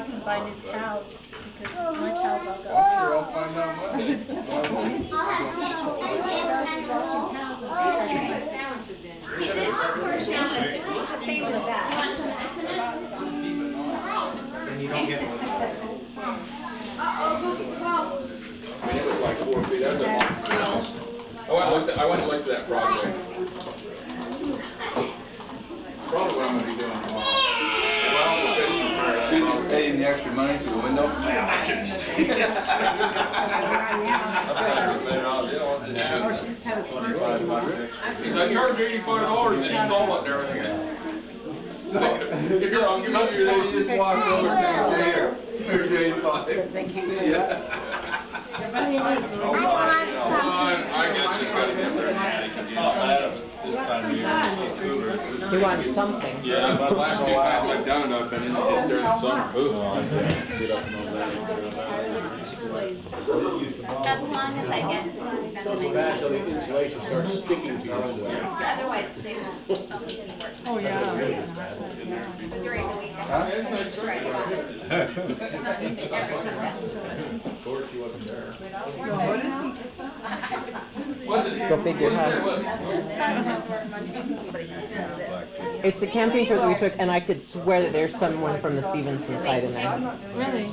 up and buy new towels because my towels all go. I'm sure I'll find out Monday. And you don't get one. I mean, it was like 4 feet. That's a long house. I went and looked at that project. Probably what I'm going to be doing tomorrow. Well, the basement part, Should you pay the extra money for the window? I should have stayed. I charged $85 to install it and everything. If you're on, You just walk over to the chair. Here's your 85. See ya. I guess it's got to be there. It's not bad of it this time of year. It's a little cooler. You want something. Yeah, but the last 2 times I've done it, I've been in just during the summer. Ooh. Get up and all that. As long as I get to Bad till the insulation starts sticking to your window. otherwise they won't tell me any work. Oh, yeah. So during the week, I have to make sure I get on this. Of course, she wasn't there. Go figure, huh? It's a camping trip that we took, and I could swear that there's someone from the Stevenson side in there. Really?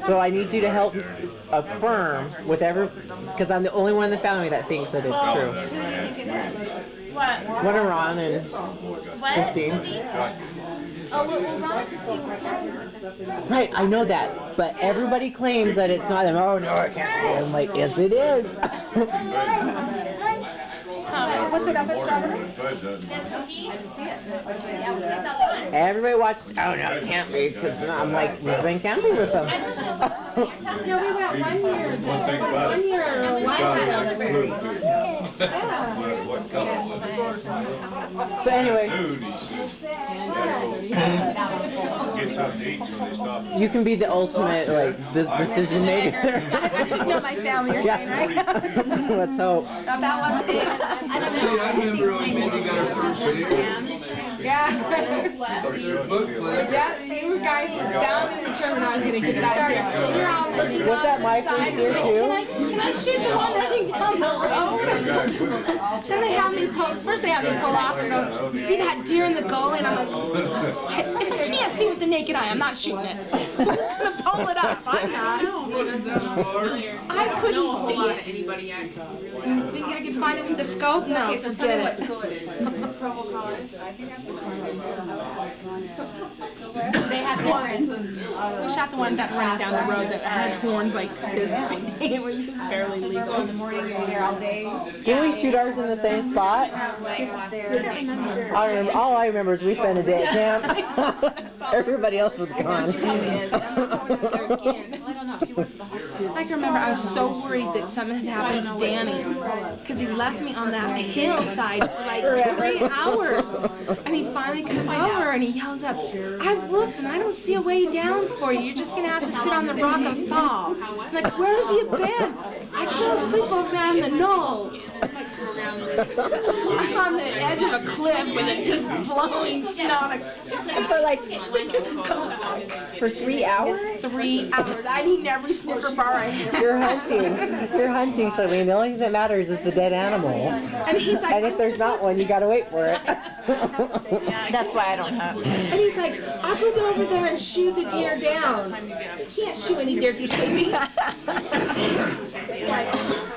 So I need you to help affirm with because I'm the only one in the family that thinks that it's true. What? One of Ron and Christine. Oh, well, Ron and Christine were having with us. Right, I know that, but everybody claims that it's not them. Oh no, I can't. I'm like, yes, it is. What's it up at Strawberry? Everybody watched. Oh no, it can't be because I'm like, we've been camping with them. No, we went 1 year. 1 year. So anyway, Get something to eat till they stop. you can be the ultimate like decision maker. I should know my family, you're saying, right? Let's hope. That wasn't it. See, I remember when Mindy got her first video. Yeah. Her book club. Yeah, you guys were down and determined I was going to get that too. You're all looking Was that my first year too? Can I shoot the one running down the road? Then they have me first they have me pull off and go, you see that deer in the gully? And I'm like, if I can't see with the naked eye, I'm not shooting it. I'm going to pull it up. I'm not. I couldn't see it. Think I could find it with the scope? No, forget it. They have horns. We shot the one that ran down the road that had horns like this. It was just barely legal. In the morning, you're here all day. Didn't we shoot ours in the same spot? All I remember is we spent a day at camp. Everybody else was gone. I can remember I was so worried that something had happened to Danny because he left me on that hillside for like 3 hours. And he finally comes over and he yells up, I've looked and I don't see a way down for you. You're just going to have to sit on the rock and fall. I'm like, where have you been? I fell asleep over there on the knoll. I'm on the edge of a cliff with it just blowing snow. For 3 hours? 3 hours. I'd eaten every sniffer bar I had. You're hunting, Charlene. The only thing that matters is the dead animal. And he's like, And if there's not one, you gotta wait for it. That's why I don't have. And he's like, I'll go over there and shoot the deer down. You can't shoot any deer if you shoot me.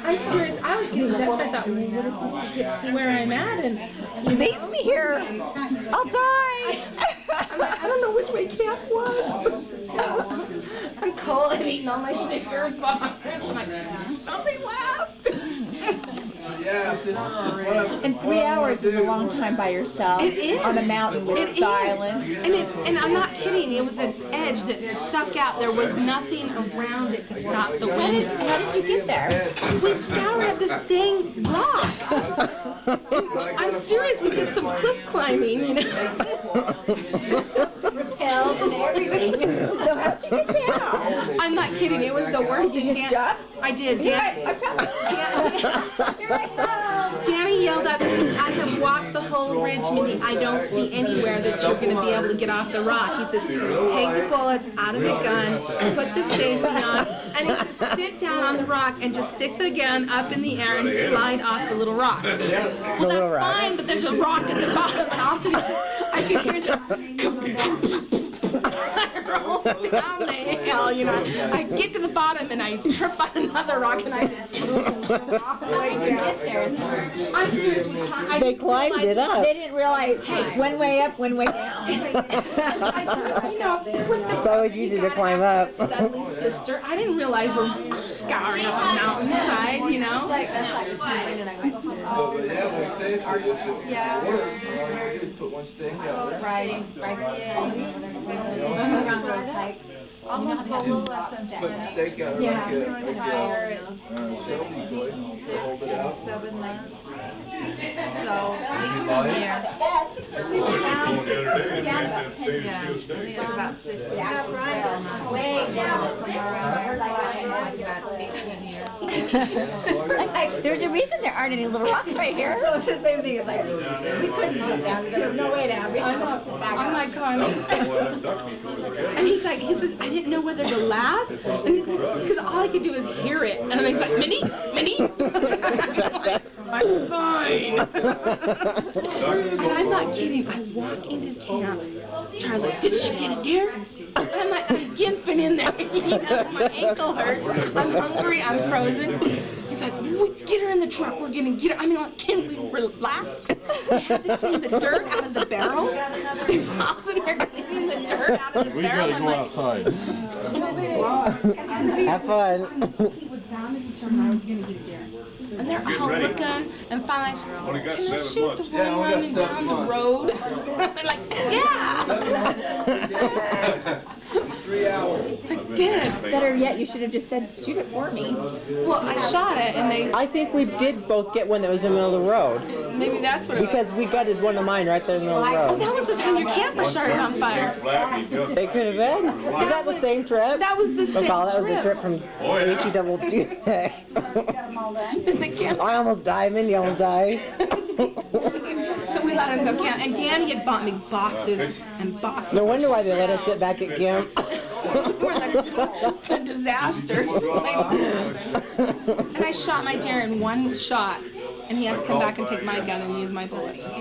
I'm serious. I was getting desperate. I thought, well, what if we get to where I'm at and he leaves me here? I'll die. I'm like, I don't know which way camp was. I'm cold and eating all my Snickers bars. I'm like, nothing left. And 3 hours is a long time by yourself. It is. On a mountain with silence. And I'm not kidding. It was an edge that stuck out. There was nothing around it to stop the wind. How did you get there? We scoured up this dang rock. I'm serious. We did some cliff climbing, you know. Rappelled and everything. So how'd you get down? I'm not kidding. It was the worst thing. Did you just jump? I did. Here I come. Danny yelled at me, I have walked the whole ridge, Mindy. I don't see anywhere that you're going to be able to get off the rock. He says, take the bullets out of the gun, put the safety on, and he says, sit down on the rock and just stick the gun up in the air and slide off the little rock. Well, that's fine, but there's a rock at the bottom, and also he says, I can hear the I roll down the hill, you know. I get to the bottom and I trip on another rock and I get there. I'm serious. They climbed it up. They didn't realize, hey, one way up, one way down. You know, with the It's always easy to climb up. Studley's sister, I didn't realize we're scouring up a mountainside, you know. That's like the time that I went to. Yeah. Put one stake out. Right. Almost a little less than 10 Put the minutes. stake out Yeah, like we were tired. Shelby toy. Hold it out. 7 months. So, we came here. We were down about 10, yeah. It was about 6. That's right. Way down somewhere around. About 18 years. Like, there's a reason there aren't any little rocks right here. So it's the same thing. It's like, we couldn't jump down. There was no way down. We had to back Oh up. my God. And he says, I didn't know whether to laugh, because all I could do is hear it. And then he's like, Minnie? I'm fine. And I'm not kidding. I walk into camp. Charles like, did she get a deer? And I'm like, I'm gimping in there. You know, my ankle hurts. I'm hungry. I'm frozen. He's like, we get her in the truck. We're gonna get her. I mean, like, can we relax? I had to clean the dirt out of the barrel. They were sitting there cleaning the dirt out of the barrel. We gotta go outside. Have fun. He was bound to determine I was gonna get deer. And they're all looking, and finally I said, can I shoot the one running down the road? They're like, yeah! 3 hours. Good. Better yet, you should have just said, shoot it for me. Well, I shot it, and they, I think we did both get one that was in the middle of the road. maybe that's what it was. Because we gutted one of mine right there in the middle of the Oh, road. that was the time your camper started on fire. It could have been. Is that the same trip? That was the same Oh, that was a trip trip. from HE. And the camper. I almost died. Mindy almost died. So we let him go camp, and Danny had bought me boxes and boxes. No wonder why they let us sit back at camp. We're like the disasters. And I shot my deer in one shot, and he had to come back and take my gun and use my bullets. So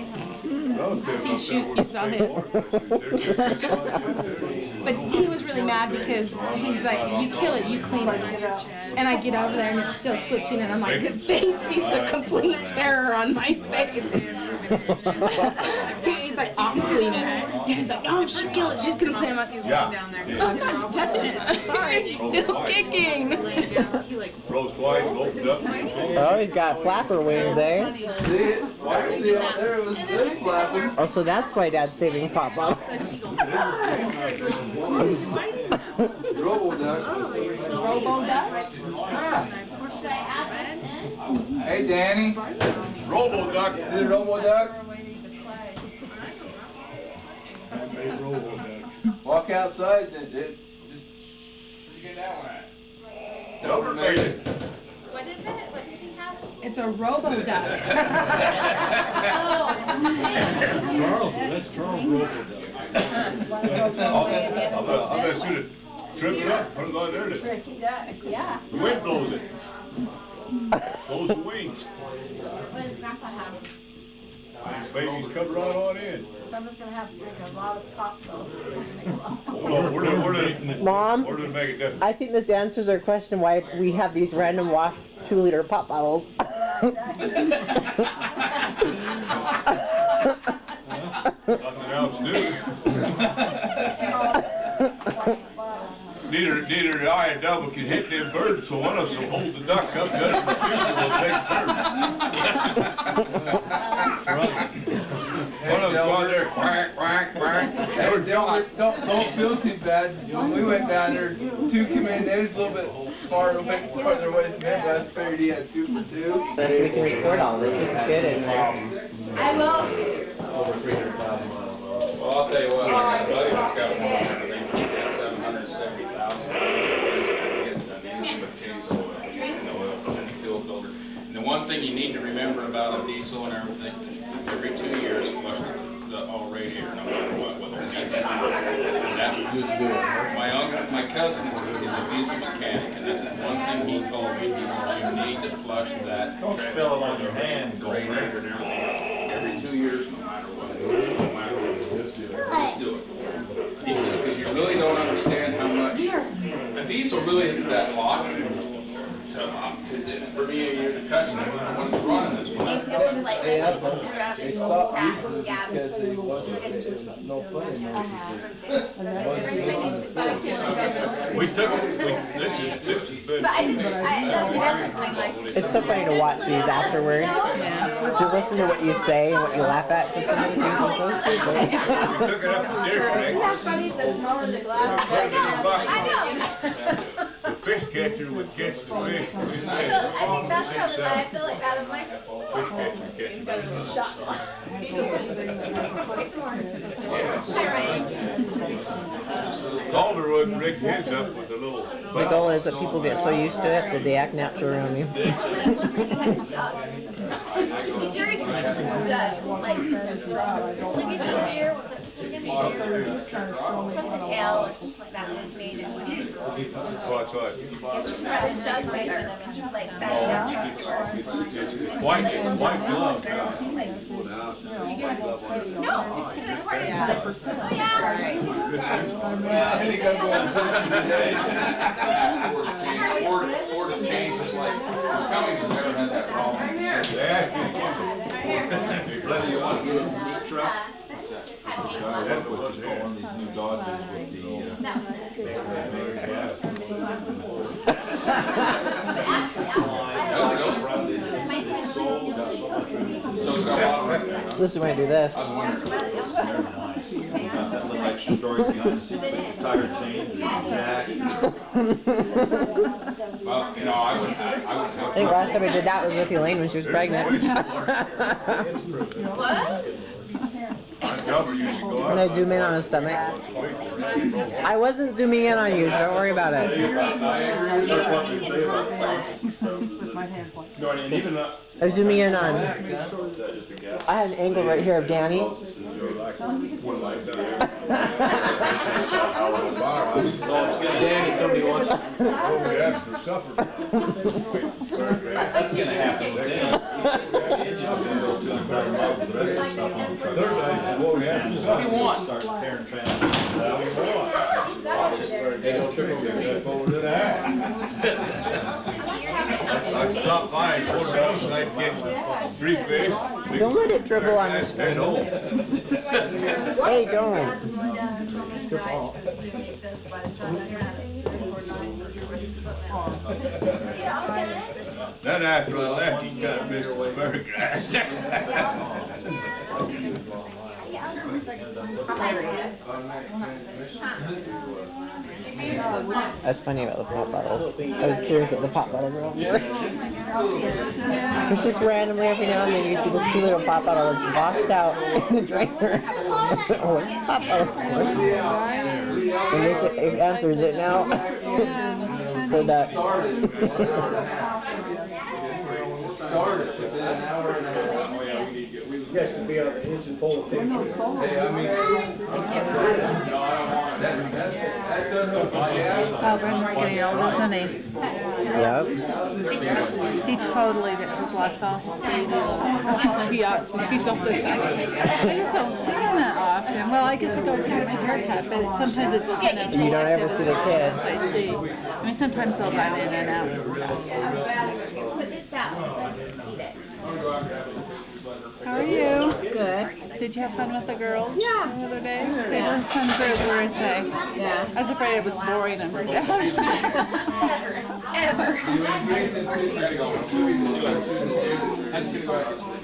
he used all his. But he was really mad because he's like, you kill it, you clean it. And I get over there and it's still twitching, and I'm like, they see the complete terror on my face. He's like, I'm cleaning it. He's like, no, she killed it. She's gonna clean it. I'm not touching it. It's still kicking. Rose twice, opened up. Oh, he's got flapper wings, eh? See it? See out there? It was flapping. Oh, so that's why Dad's saving Papa. Robo duck. Robo duck? Hey, Danny. Robo duck. Is it a robo duck? Walk outside, then just where'd you get that one at? Albert made it. What is it? What does he have? It's a robo duck. Charles, that's Charles Robo duck. I bet you to trim it up, put it on there. Tricky duck, yeah. The wind blows it. Blows the wings. What does Grandpa have? Babies come right on in. Someone's gonna have to drink a lot of cocktails. Hold on, where did Mom, it make it different? I think this answers our question why we have these random washed 2-liter pop bottles. Nothing else new. Neither I and Double can hit them birds, so one of us will hold the duck up, the other will take turns. One of us go out there, quack, quack, quack. Hey, don't feel too bad. When we went down there, 2 come in. They was a little bit farther away from him, but I figured he had 2 for 2. So we can record all this. This is good. And I will. Over 300,000 miles. Well, I'll tell you what, my buddy that's got one, I think he's got 770,000. He hasn't done anything but change the oil, and the oil filter, and the fuel filter. And the one thing you need to remember about a diesel diesel and everything, every 2 years flush the all radiator, no matter what, whether it's engine or not. And that's my cousin is a diesel mechanic, and that's one thing he told me. He said you need to flush that. Don't spill it on your hand, radiator and everything else every 2 years, no matter what. No matter what. Just do it. He says because you really don't understand how much a diesel really isn't that hot. For me, you're to touch it when it's running this much. They stopped using it because it wasn't no fun anymore. We took it, this has been. But It's so funny to watch these afterwards. To listen to what you say and what you laugh at. So some of the things I'm supposed to, We took it up to Deer Creek. The fish catcher would catch the fish. I think that's probably why I feel like out of my Fish catcher catches the fish. shot. It's more. Hi, Ryan. Calder would rig his up with a little. The goal is that people get so used to it that they act natural around you. He seriously was like a judge. It was like, like even the beer was like, something ale or something like that was made in What's what? jug like White glove. no, it's according to the percent. Oh yeah. I think I'm going Ford has changed his life. His Cummings has never had that problem. Whether you want to get a big truck. That's what just put one of these new Dodges with the, it's sold, got so much room. So it's got a lot of revenue. Listen when I do this. Very nice. Got that little extra story behind the scenes, like the tire change, or jack. Well, you know, I would I think last time I did that was with Elaine when she was pregnant. When I zoom in on his stomach. I wasn't zooming in on you, so don't worry about it. That's what they say about I was zooming in on. I had an angle right here of Danny. Danny, somebody wants to for supper. That's gonna happen with them. The engine's gonna go to them, down the road with the rest of the stuff on the truck. What do you want? Start tearing transmissions. They don't triple the over to that. I've stopped by and ordered those and I'd get 3 fish. Don't let it dribble on That's this. dead old. Hey, don't. Then after I left, he kind of missed his burgers. That's funny about the pop bottles. I was curious what the pop bottles were all for. It's just randomly every now and then you see this cute little pop bottle that's boxed out in the drainer. Oh, what's the pop bottle for? And it answers it now. So that. started within an hour and a half. You guys can be on the engine full of things. Hey, I mean, that's unhooked. Oh, Brendan's getting old, isn't he? Yep. He totally did his last off. He felt this. I just don't see him that often. Well, I guess I go to get a haircut, but sometimes it's kind of. You don't ever see the kids. I see. I mean, sometimes they'll run in and out and stuff. Put this out. Let's eat it. How are you? Good. Did you have fun with the girls? Yeah. The other day? They were fun for a birthday. Yeah. I was afraid it was boring them to death. Ever.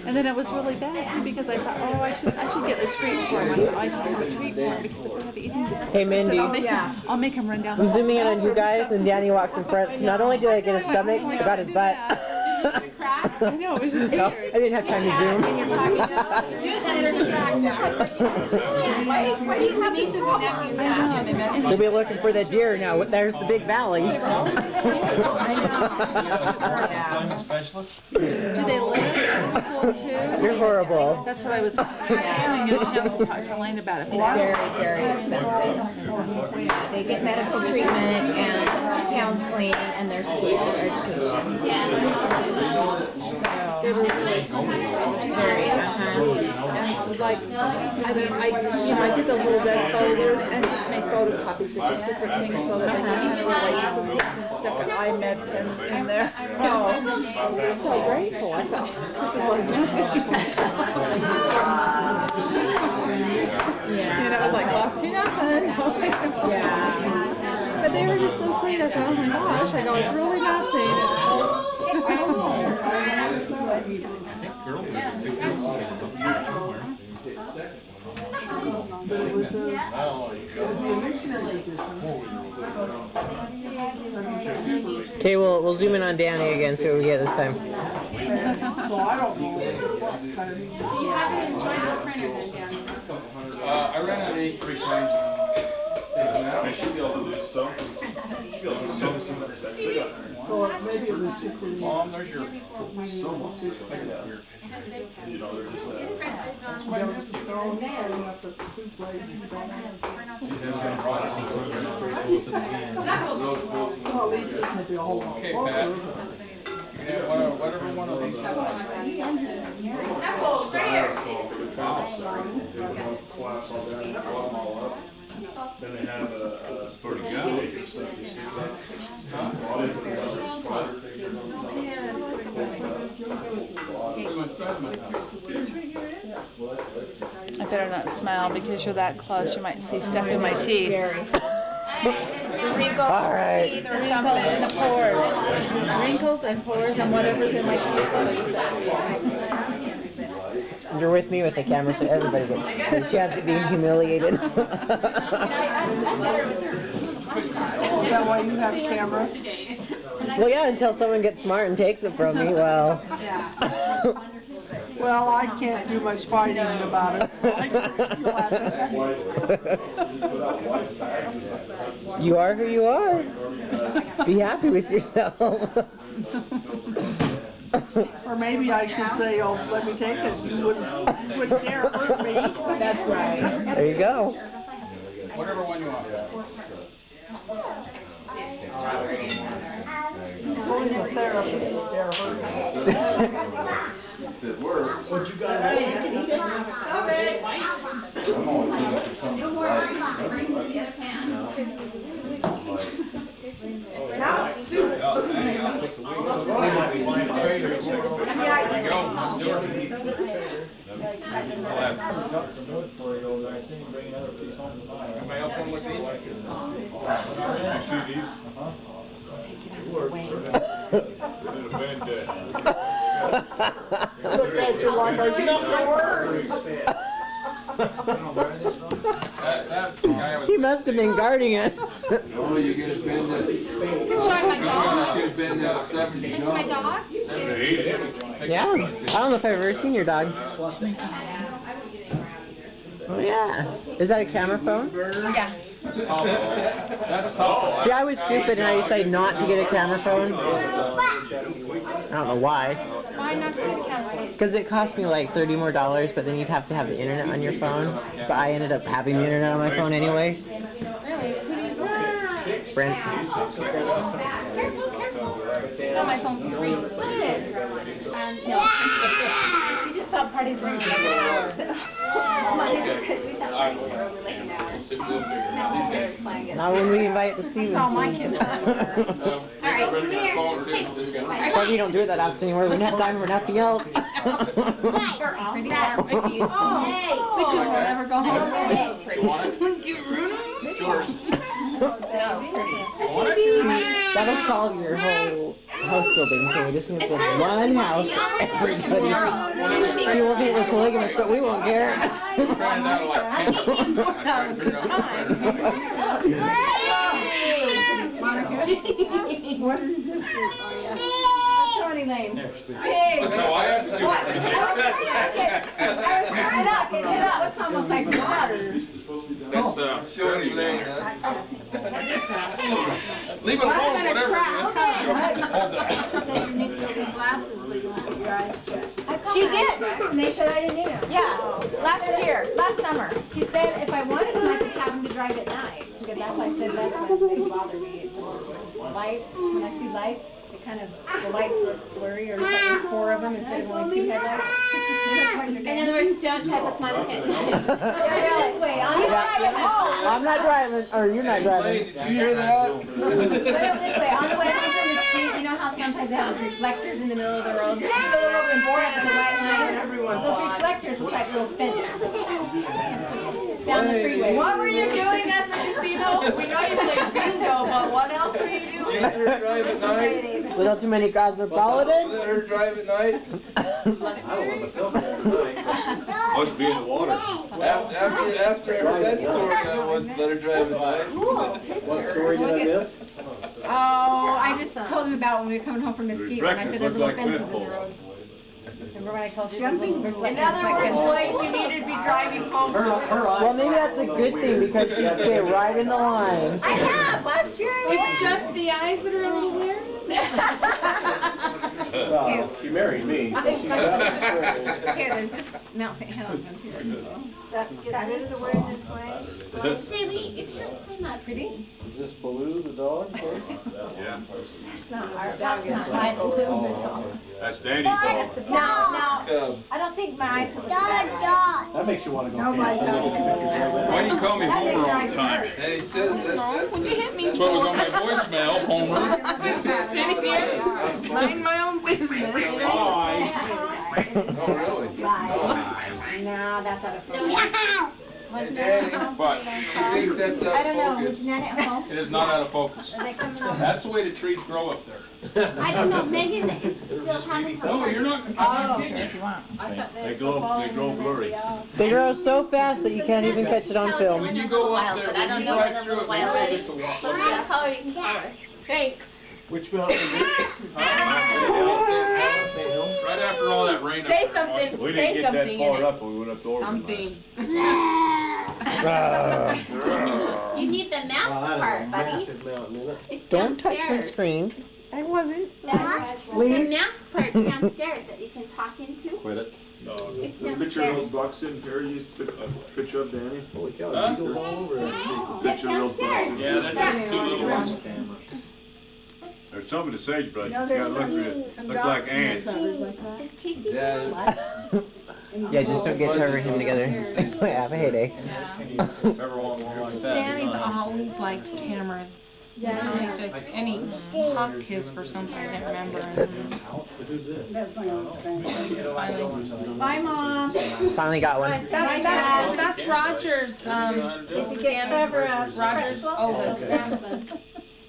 And then it was really bad too because I thought, oh, I should get the treat for him. I thought I have a treat for him because if we have eating disorders, Hey, Mindy. I'll make him run down. I'm zooming in on you guys, and Danny walks in front. So not only did I get his stomach, I got his butt. crack? I know, it was just No, weird. I didn't have time to zoom. When you're talking about it, there's a crack there. Why do you have nieces and nephews now? They met They'll be looking for the deer now. There's the big valley. I know. Specialist? Do they live in the school too? You're horrible. That's what I was, I didn't get a chance to talk to Elaine about it. It's very, very expensive. They get medical treatment and counseling and their schools of education. Like, I mean, I did those little red folders and just make photocopies of just different things so that they have to relate and stuff and iMed pen in there. Oh, I'm so grateful. I thought, you know, like, cost me nothing. Yeah. But they were just so sweet. I thought, oh my gosh. I go, it's really nothing. Okay, we'll zoom in on Danny again, see what we get this time. So I don't know. I ran out of ink 3 times. I should be able to do some, should be able to do some of this extra. So maybe it was just in Mom, there's your. So much. You know, they're just, Okay, Pat. Yeah, whatever one of these you want. Then they have a pretty good stuff you see that. I better not smile because you're that close. You might see stuff in my teeth. Wrinkles, All right. teeth or something in the pores. Wrinkles and pores and whatever's in my teeth. You're with me with the camera, so everybody gets the chance of being humiliated. Is that why you have a camera? Well, yeah, until someone gets smart and takes it from me, well. Well, I can't do much fighting about it. So I guess you'll have to. You are who you are. Be happy with yourself. Or maybe I should say, oh, let me take it. You wouldn't dare hurt me. That's right. There you go. Whatever one you want. Going to a therapist would dare hurt me. It works. What you got? I'm always looking for something right. Anybody else want to look at these? Look at you like, are you not my words? He must have been guarding it. Oh, you get a bend that. Can show my dog. You should bend that 70. Can I see my dog? Yeah, I don't know if I've ever seen your dog. Oh yeah. Is that a camera phone? Yeah. That's tall. See, I was stupid and I decided not to get a camera phone. I don't know why. Why not see the camera? Because it cost me like $30 more, but then you'd have to have the internet on your phone. But I ended up having the internet on my phone anyways. Really? Who do you Brent. got my phone for free? And no. She just thought parties were only like an hour. So. We thought parties were only like an hour. No, they're playing it. Not when we invite the Stevens. It's all my kids. Alright, come here. But we don't do it that often anymore. We don't have time for nothing else. Pretty fast with you. Oh, Pictures won't ever go home. so pretty. It's yours. So pretty. That'll solve your whole house building thing. We just need to build one house for everybody. We won't be able to polygamous, but we won't care. Ran out of like 10. I was trying to figure out What did this do for you? Shawnee Lane. That's how I have to do What? it. Sit up, sit up. It's almost like water. That's, Shawnee Lane, huh? leave it alone, whatever. Hold that. Said you need to get glasses, but you want your eyes checked. She did, and they said I didn't need them. Yeah, last summer. She said if I wanted them, I could have them to drive at night. Because that's why I said that's what they bother me. The lights, when I see lights, it kind of, the lights look blurry, or there's 4 of them instead of only 2 headlights. In other words, don't drive with Monica. I'm not driving, or you're not Hey, driving. did you hear that? Put it this way, on the way home from the street, you know how sometimes they have those reflectors in the middle of the road? You go a little bit more into the white line, those reflectors look like little fences. Down the freeway. What were you doing at the casino? We know you played bingo, but what else were you Did you doing? let her drive at night? Little too many cosmopolitan? Let her drive at night? I don't want myself there tonight. Must be in the water. After I heard that story, I wouldn't let her drive at night. What story did I miss? Oh, I just told him about when we were coming home from Mesquite, and I said there's little fences in the road. Remember when I told you? In other words, like, you needed to be driving home. Well, maybe that's a good thing because she'd stay right in the line. I have, last year I It's just the eyes that are a little weird. She married me, so she's Here, there's this Mount St. Helens one too. That is the word this way. Say, wait, if you're not pretty. Is this Baloo, the dog? Yeah. It's not our dog, it's my little dog. That's Danny's dog. No, I don't think my eyes could look that That makes you want to go. Nobody's Why do you call me Homer all the time? And he said that, What'd you hit me That's what was for? on my voicemail, Homer. I'm just sitting here, mind my own business. oh, really? No, that's out of focus. Hey, Danny, But he thinks that's I don't know, out of was focus. Nana at home? it is not out of focus. Are they coming over? That's the way the trees grow up there. I don't know, Megan is still having No, you're not, I'm not kidding you. They grow blurry. They grow so fast that you can't even catch it on film. When you go up there, But I when don't you know drive where the through little it, wild it's is. just a walk. But if you color, you can color. Thanks. Which mountain is it? Right after all that rain. Say up there, something. We Say didn't get that something in far it. up when we went up to Oregon. Something. You need the mask part, buddy. It's Don't touch my downstairs. screen. I wasn't. The Leave. mask part's downstairs that you can talk into. Quit it. It's The picture of those bucks in Ferre, you took a picture of Danny? Holy cow, Huh? diesels all over there. It's Picture of those bucks downstairs. in Yeah, they're just 2 little ones. There's some of the sagebrush, No, you there's gotta look some at it, look like ants. Is Casey here? Yeah. Yeah, just don't get Trevor and him together. Have a heyday. Danny's always liked cameras. Yeah. Just any hawk kiss for something I can't remember. Bye, Mom. Finally got one. That's Roger's. Did you get Trevor Roger's oldest.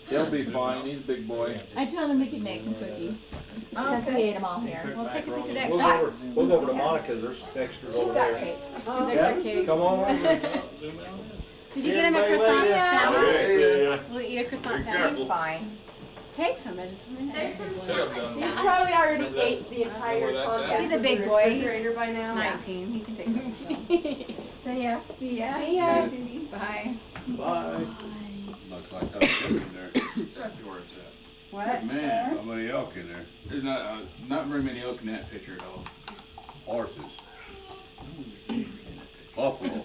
He'll be fine, he's a big boy. I told him we could make some cookies. Since we ate them all here. We'll take a piece of that. We'll go over to Monica's, there's extras over there. Cake. Yeah, come on over. Did you get him a croissant sandwich? Okay. We'll eat a croissant Be sandwich. careful. Fine. Take some. There's some Could have done sandwich that. stuff. Probably already ate the entire entire that's podcast. He's a big boy. He's Refrigerator by now. 19. He can take them. See ya. See ya. See ya. Bye. Bye. Looks like that's in there. Exactly where it's at. What? Man, How many elk in there? there's not very many elk in that picture at all. Horses. Buffalo.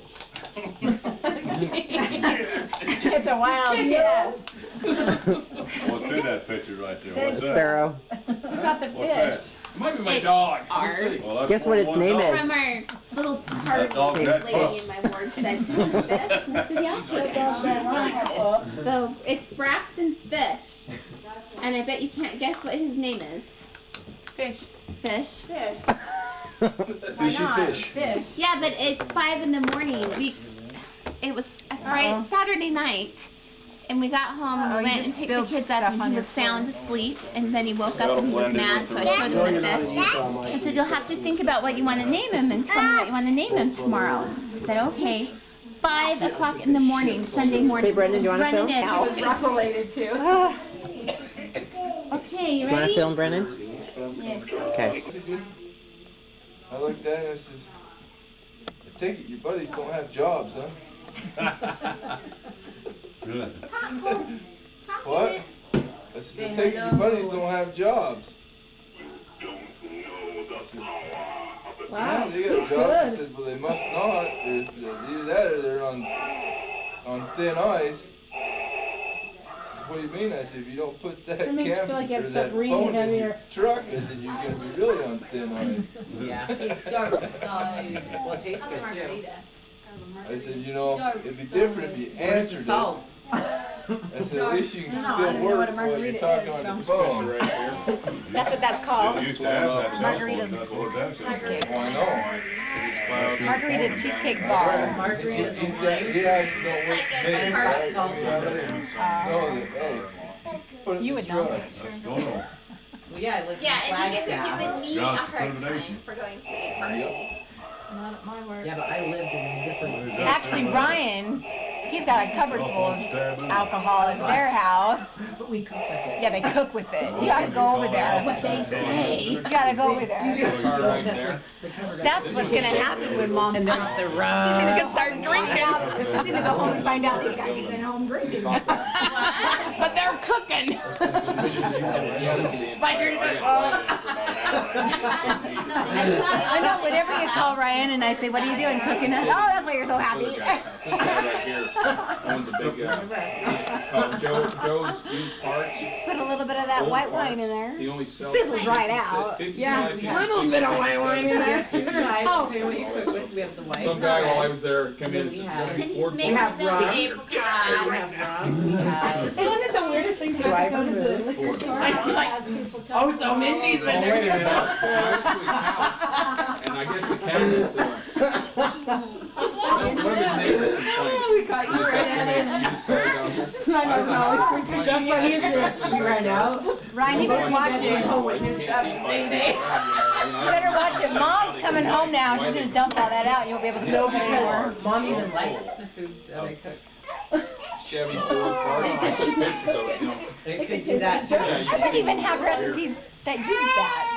It's a wild yes. What's in that picture right there? What's that? Sparrow. We got the What's that? fish. It might be my It's dog. ours. Let's see. Well, that's Guess what its one name dog. is? From our little That party dog, that lady puss. in my ward said fish. I said, yeah. So it's Braxton's fish. And I bet you can't guess what his name is. Fish. Fish. Fish. Fishy fish. Fish. Yeah, but it's 5 in the morning. It was a Friday, Saturday night. And we got home and we went and picked the kids up and he was sound asleep. And then he woke up and he was mad, so I showed him the fish. I said, you'll have to think about what you want to name him and tell me what you want to name him tomorrow. He said, okay. 5 o'clock in the morning, Sunday morning. Hey, Brendan, do you want to Running film? in. Rough related too. Okay, you Do you want to ready? film, Brennan? Yes. Okay. I looked at it and I says, I take it your buddies don't have jobs, huh? Good. What? I said, I take it your buddies don't have jobs. Wow. Yeah, they got jobs. I said, well, they must not. There's either that or they're on thin ice. I said, what do you mean? I said, if you don't put that That makes you camera feel like you have or to that stop breathing phone in heavier. your truck, I said, you're going to be really on thin ice. Yeah. Dark side. Well, it tastes good too. I said, you know, it'd be different if you answered it. I said, at least you can still work while you're talking on the phone. That's what that's called. Used to have that cell Margarita phone, that's what that's. cheesecake. Oh, I know. Margarita cheesecake bar. He actually don't work for me, so I mean, I let him know that, hey, put it in You the would know. truck. That's going on. Well, yeah, I lived Yeah, in and you guys are Flagstaff. giving me a John's hard determination. time for going to a party. Yep. Not at my work. Yeah, but I lived in different states. Actually, Ryan, he's got a cupboard full of alcohol in their house. But we cook with it. Yeah, they cook with it. You gotta go over there. What they say. You gotta go over there. Car right there. That's what's gonna happen when Mom And there's comes. the She's rum. gonna start drinking. She's gonna go home and find out these guys have been home drinking. But they're cooking. It's my turn to cook. I know, whenever you call Ryan and I say, what are you doing, cooking? Oh, that's why you're so happy. This guy right here owns a big, it's called Joe's Used Parts. Put a little bit of that Old white parts. wine in there. He only sells. Fizzles right out. Yeah, a little bit of white wine in there. Oh, okay, what you cook with, we have the white. Some guy while I was there came in and We said, have- And he's Ford making have them rum. apricot. We have rum, we have. Isn't it the weirdest thing to have to go to the liquor store? I was like, Ask people to- Oh, so Mindy's oh, been wait a minute. there. I went to his house, and I guess the cabinets, one of his neighbors complained. We caught you red-handed. I know how it's freaking That's funny, isn't it? We ran out. Ryan, you better watch it. You better watch it. Mom's coming home now. She's gonna dump all that out. You won't be able to No, cook anymore. because Mom even likes the food that I cook. Chevy Ford parts, I took pictures of it, you know. It could do that too. I didn't even have recipes that use that.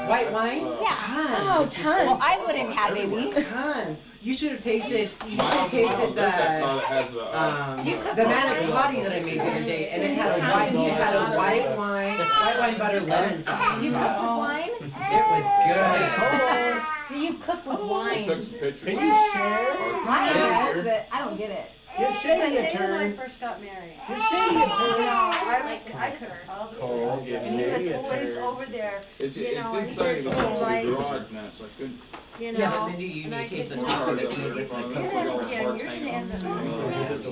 White wine? Yeah. Oh, Well, tons. I wouldn't have any. Tons. You should have tasted, you should My have tasted that car that has the, the manicotti that I made the other day, and it had a white wine butter lemon sauce. Do you cook with wine? It was good. Do you cook with I wine? took some pictures. Can you share? I guess, but I don't get it. Give Shady a When I turn. first got married, Give Shady a turn. I could probably, and he was always over there, It's you know, and inside he'd the go house, right, the garage now, so I couldn't. you Yeah, but know. Mindy, you And need I to taste the said, top "No, of it so you get the you're coconut. not again, you're gonna end up. And This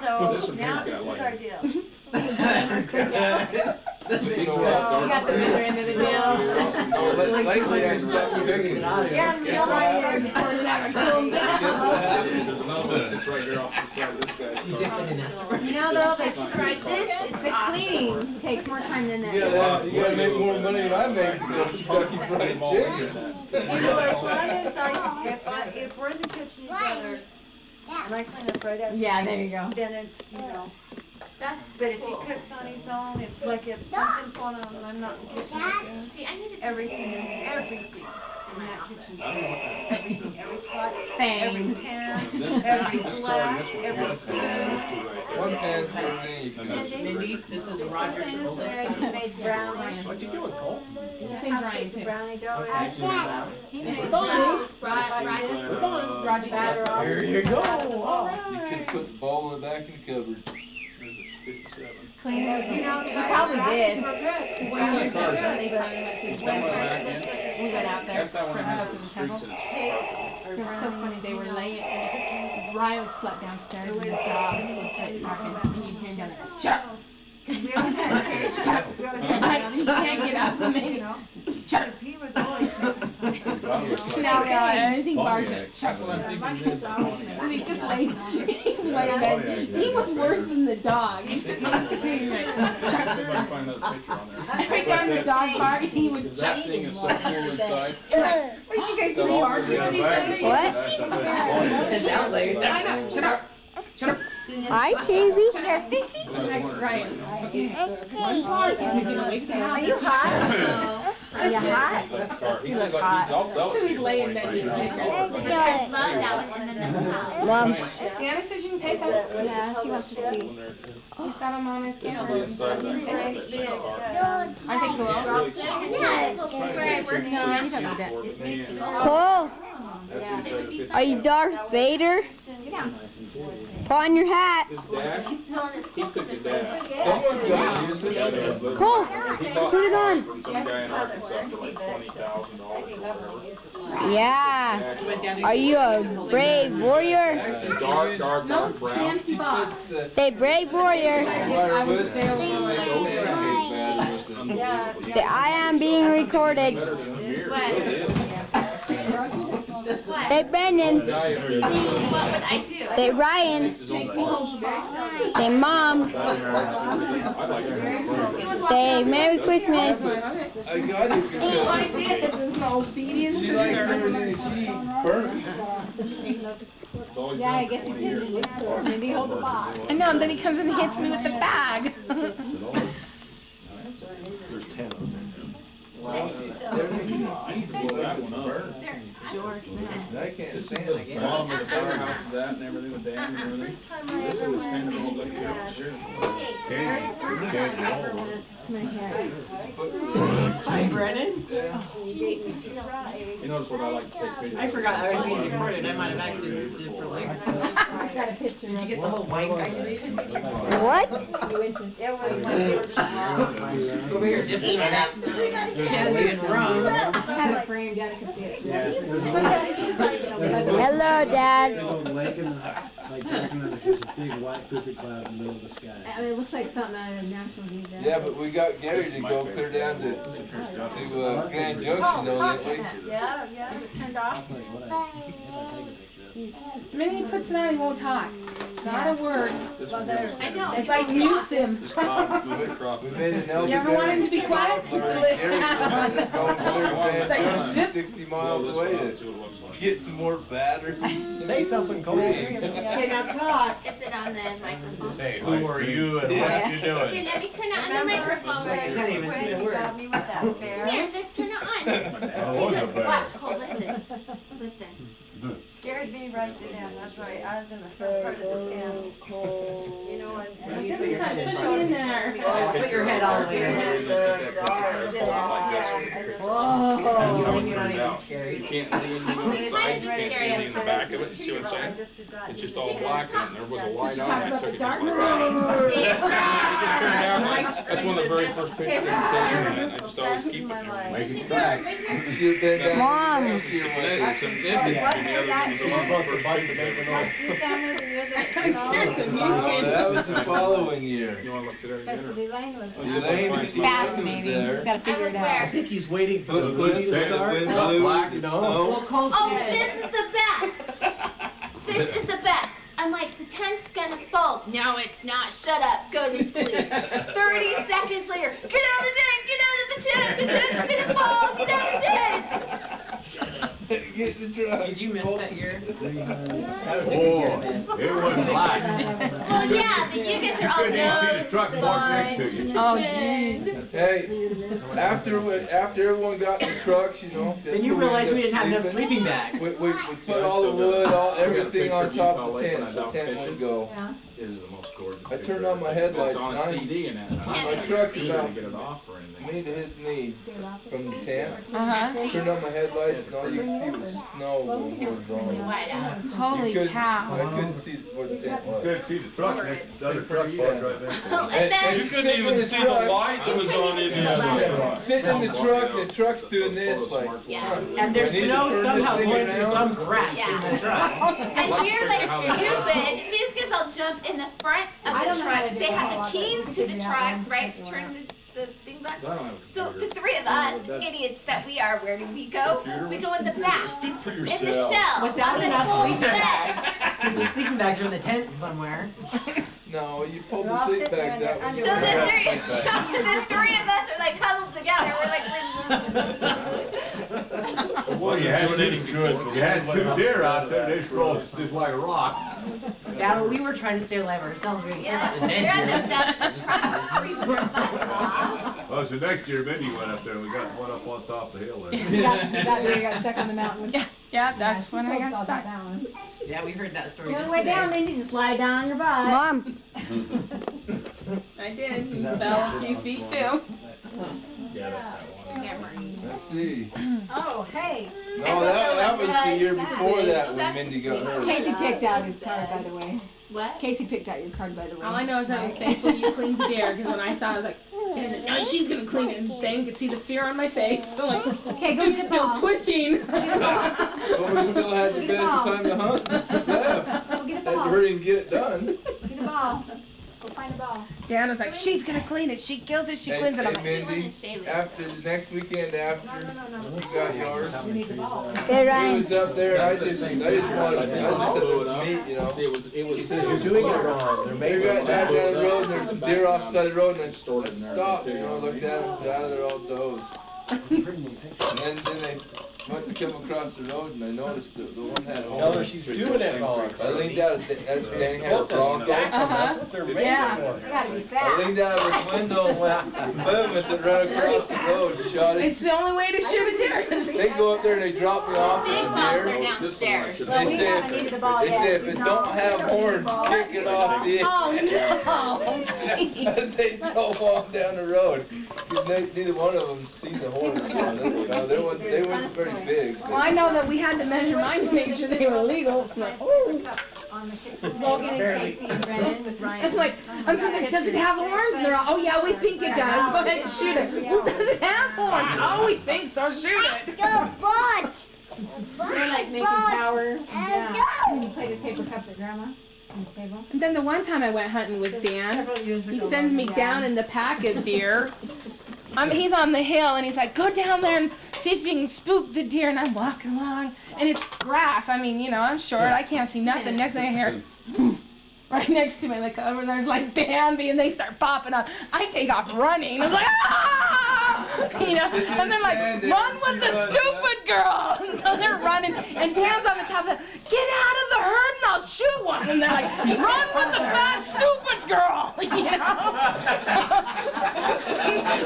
so one now here this got is our like- deal. You know what, So- You got the bigger end of the deal. Lately I stopped cooking. Yeah, and we all started. Guess what happened? There's another one that sits right here off the side of this guy's You dip car. it in it. You know though, the This is the cleaning takes more time than You that. gotta make more money than I make to go to Kentucky Fried Chicken. You know, as long as if we're in the kitchen together, and I clean up right after. Yeah, there you go. Then it's, you know, but if he cooks on his own, if something's going on and I'm not in the kitchen, again, See, I needed to. everything in that kitchen's everything, every pot, Thanks. every pan, every glass, every spoon. One pan for a thing you can Mindy, this is Roger's oldest son. Made brownies. What you doing, Cole? Things Ryan too. Brownie dough. He made Fine. Roger batter off. There you go. You could put the ball in the back of the cupboard. There's a 57. Clean it. You know, He probably did. When years ago, they finally went to Come on back in. We went out there That's that one that has the streets in it. It was so funny. They were laying. Ryan would slept downstairs with his dog. He was sitting barking, and you'd hear him down there. Shut up! We always had cake. We always had brownies. You can't get up from it. Because he was always making something. Now, anything barks. That's what I'm thinking is, And he just lays there. He was worse than the dog. He sitting like, Everybody find another picture on there. every time the dog barked, he would Because that thing is so full inside. What are you guys doing? Arguing with each other? What? It's out later. I know. Shut up. Shut up. Hi, Shavy. They're fishy. Ryan. Are you hot? Are you hot? He's like, I'll sell it. So he'd lay in bed. Mom. Deanna says you can take them. Yeah, she wants to see. He's got them on his camera. Aren't they cool? No, you don't need it. Cole, are you Darth Vader? Put on your hat. His dash, he took his dash. Someone's gonna use this. Cole, He bought put it on. from some guy in Arkansas for like $20,000 or whatever. Yeah. Are you a brave warrior? Dark brown. Say brave warrior. Say I am being recorded. Say Brendan. Say Ryan. Say Mom. Say Merry Christmas. I got it because she likes everything she burnt. Yeah, I guess he did. Maybe hold the box. I know, and then he comes and hits me with the bag. There's 10 of them. I can't stand it. Mom, where the firehouse is at and everything with Dan and everything. This was kind of old lady here. Hi, Brennan. You notice what I like to take pictures. I forgot I was being recorded. I might have acted differently. Did you get the whole wine guy? What? Over here, dipping it up. Had it framed, Dad could see it. Hello, Dad. Like there's just a big white poopy cloud in the middle of the sky. I mean, it looks like something out of National Geographic. Yeah, but we got Gary to go clear down to Grand Junction, though, didn't we? Yeah, yeah. Is it turned off? It's like what I take a picture. The minute he puts it on, he won't talk. Not a word. I know. It's like mutes him. We made an elder. You ever want him to be quiet? He's Going clear Grand Junction, 60 miles away to get some more batteries. Say something, Cole. Okay, now talk. Is it on the microphone? Say, who are you and what you Here, doing? let me turn it on the microphone. Quick, you got me with that, Ferre. Here, let's turn it on. Oh, what's Look, the bear? watch, Cole, listen. Listen. Scared me right to death, that's right, I was in the front part of the pen. You know, and. Put it in there. Put your head all the way in. Whoa. You're not even scary. You can't see anything on the side, you can't see anything in the back of it, you see what I'm saying? It's just all black and there was a light on it, I took it just like that. It just turned out like, that's one of the very first pictures I take, and I just always keep it there. Make it back. She'd been down Mom. there last year with us. It's significant, and the other one was a lot of first pictures ever. That was the following year. You wanna look at it But the again? design was. Elaine was Fascinating. there. Gotta figure it Where? I out. think he's waiting for the Footprints, movie to the start. wind No. blew, Black, the no. snow. Well, Cole's Oh, dead. this is the best. This is the best. I'm like, the tent's gonna fold. No, it's not. Shut up. Go to sleep. 30 seconds later, get out of the tent. Get out of the tent. The tent's gonna fall. Get out of the tent. Get the truck. Did you miss that year? That was a good Oh, year, man. it wasn't black. Well, yeah, but you guys are all Couldn't even see the no. truck parked next to It's you. just a Oh, trend. Hey, after everyone got in the trucks, you know. Then you realized we didn't have enough sleeping bags. We put all the wood, everything on top of the tent, so the tent would go. It is the most gorgeous. I turned on my headlights It's on and a CD and that. my truck's about Get it off or anything. me to his knee from the tent. Uh-huh. Turned on my headlights and all you could see was snow going horizontal. Wide out. Holy I cow. couldn't see where the tent was. Couldn't see the truck, the other truck parked right there. Oh, and then You couldn't even see the light that was on in the other truck. Sitting in the truck, the truck's doing this like. Yeah. And there's I need to snow turn somehow this going thing through around. some crack in the truck. And you're like stupid. These guys all jump in the front of I the don't know how to trucks. do They a have whole the lot keys of to the figuring out trucks, one right, to thing turn the things on. I don't have a So computer. the three of us, idiots that we are, where do we go? We go in the back, Speak for in the yourself. shell, Without on the enough full sleeping bed. bags. Because the sleeping bags are in the tent somewhere. No, you pulled We're the all sleep sitting there bags in out. their So underwear. the three of us are like huddled together. We're like, Well, you had two deer out there, they scrolled just like a rock. Yeah, but we were trying to stay alive ourselves. We didn't care about the dead They're deer. the best freezing their butts off. Well, so next year, Mindy went up there, we got one up on top of the hill there. You got stuck on the mountain. Yeah, that's when I got That stuck. one. Yeah, we heard that story The just only way today. down, Mindy, just lie down on your butt. Mom. I did. He fell a few feet too. Let's see. Oh, hey. No, that was the year before that when Mindy got hurt. Casey picked out his card, by the way. What? Casey picked out your card, by the way. All I know is I was thankful you cleaned the deer, because when I saw it, I was like, no, she's gonna clean it. And Dan could see the fear on my face. I'm like, Okay, go it's get the still ball. twitching. But we still had the best time to hunt left. Go get the Had to ball. hurry and get it done. Get a ball. Go find a ball. Dan was like, she's gonna clean it. She kills it, she cleans it. I'm like, Mindy, after the next weekend after you got yours, You need the ball. he was up there and I just had to meet, you know. He says you're doing it wrong. They're They making got it down the wrong. road and there's some deer off the side of the road and I stopped, you know, looked at them, they're out of their old does. And then they went to come across the road and I noticed the one had Tell her she's doing it wrong. I leaned out, that's Dan had a Supposed to Bronco. stack them, that's what they're making Yeah. for. You gotta be I fast. leaned out of his window and went boom as it ran across the road, shot it. it's the only way to shoot a deer. They go up there and they drop me off Big at balls are the deer. downstairs. They say if it don't have horns, kick it off the end. Oh no! As they drove off down the road. 'Cause neither one of them seen the horns on it. You know, they weren't very big. Well, I know that we had to measure mine to make sure they were legal. I'm like, oh. On the kitchen. Logan and Casey and Brennan with Ryan. I'm like, I'm thinking, does it have horns? And they're all, oh yeah, we think it does. Go ahead and shoot it. Well, does it have horns? Oh, we think so. Shoot it. They're like making towers. Yeah. And you play the paper cups at grandma on the table. And then the one time I went hunting with Dan, Several years he ago, sends me yeah. down in the pack of deer. He's on the hill and he's like, go down there and see if you can spook the deer. And I'm walking along and it's grass. I mean, you know, I'm short. I can't see nothing. Next thing I hear, right next to me, like over there's like Bambi and they start popping up. I take off running. I was like, ah! You know, and they're like, run with the stupid girl. So they're running and Pam's on the top of the, get out of the herd and I'll shoot one. And they're like, run with the fat stupid girl. You know?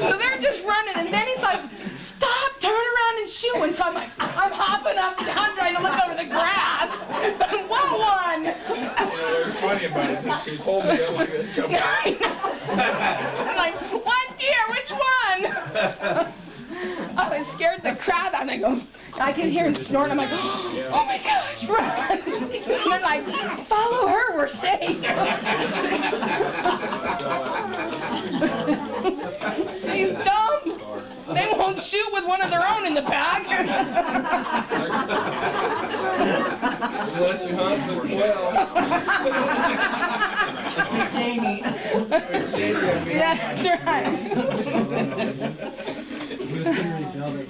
So they're just running and then he's like, stop, turn around and shoot one. So I'm like, I'm hopping up and down trying to look over the grass. What one? What's funny about it is she's holding it like this. I'm like, what deer? Which one? I was scared the crap out of them. I can hear him snorting. I'm like, oh my gosh, run! And they're like, follow her, we're safe. She's dumb. They won't shoot with one of their own in the pack. Unless you hunt with 12. Shamey. Yeah, that's right.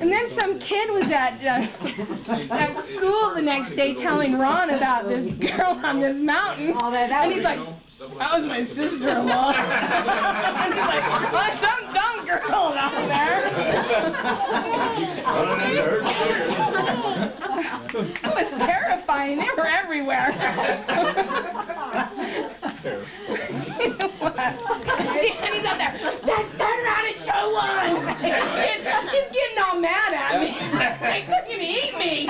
And then some kid was at school the next day telling Ron about this girl on this mountain. And he's like, that was my sister-in-law. And he's like, oh, some dumb girl out there. It was terrifying. They were everywhere. And he's out there, just turn around and show one. He's getting all mad at me. Like, they're gonna eat me.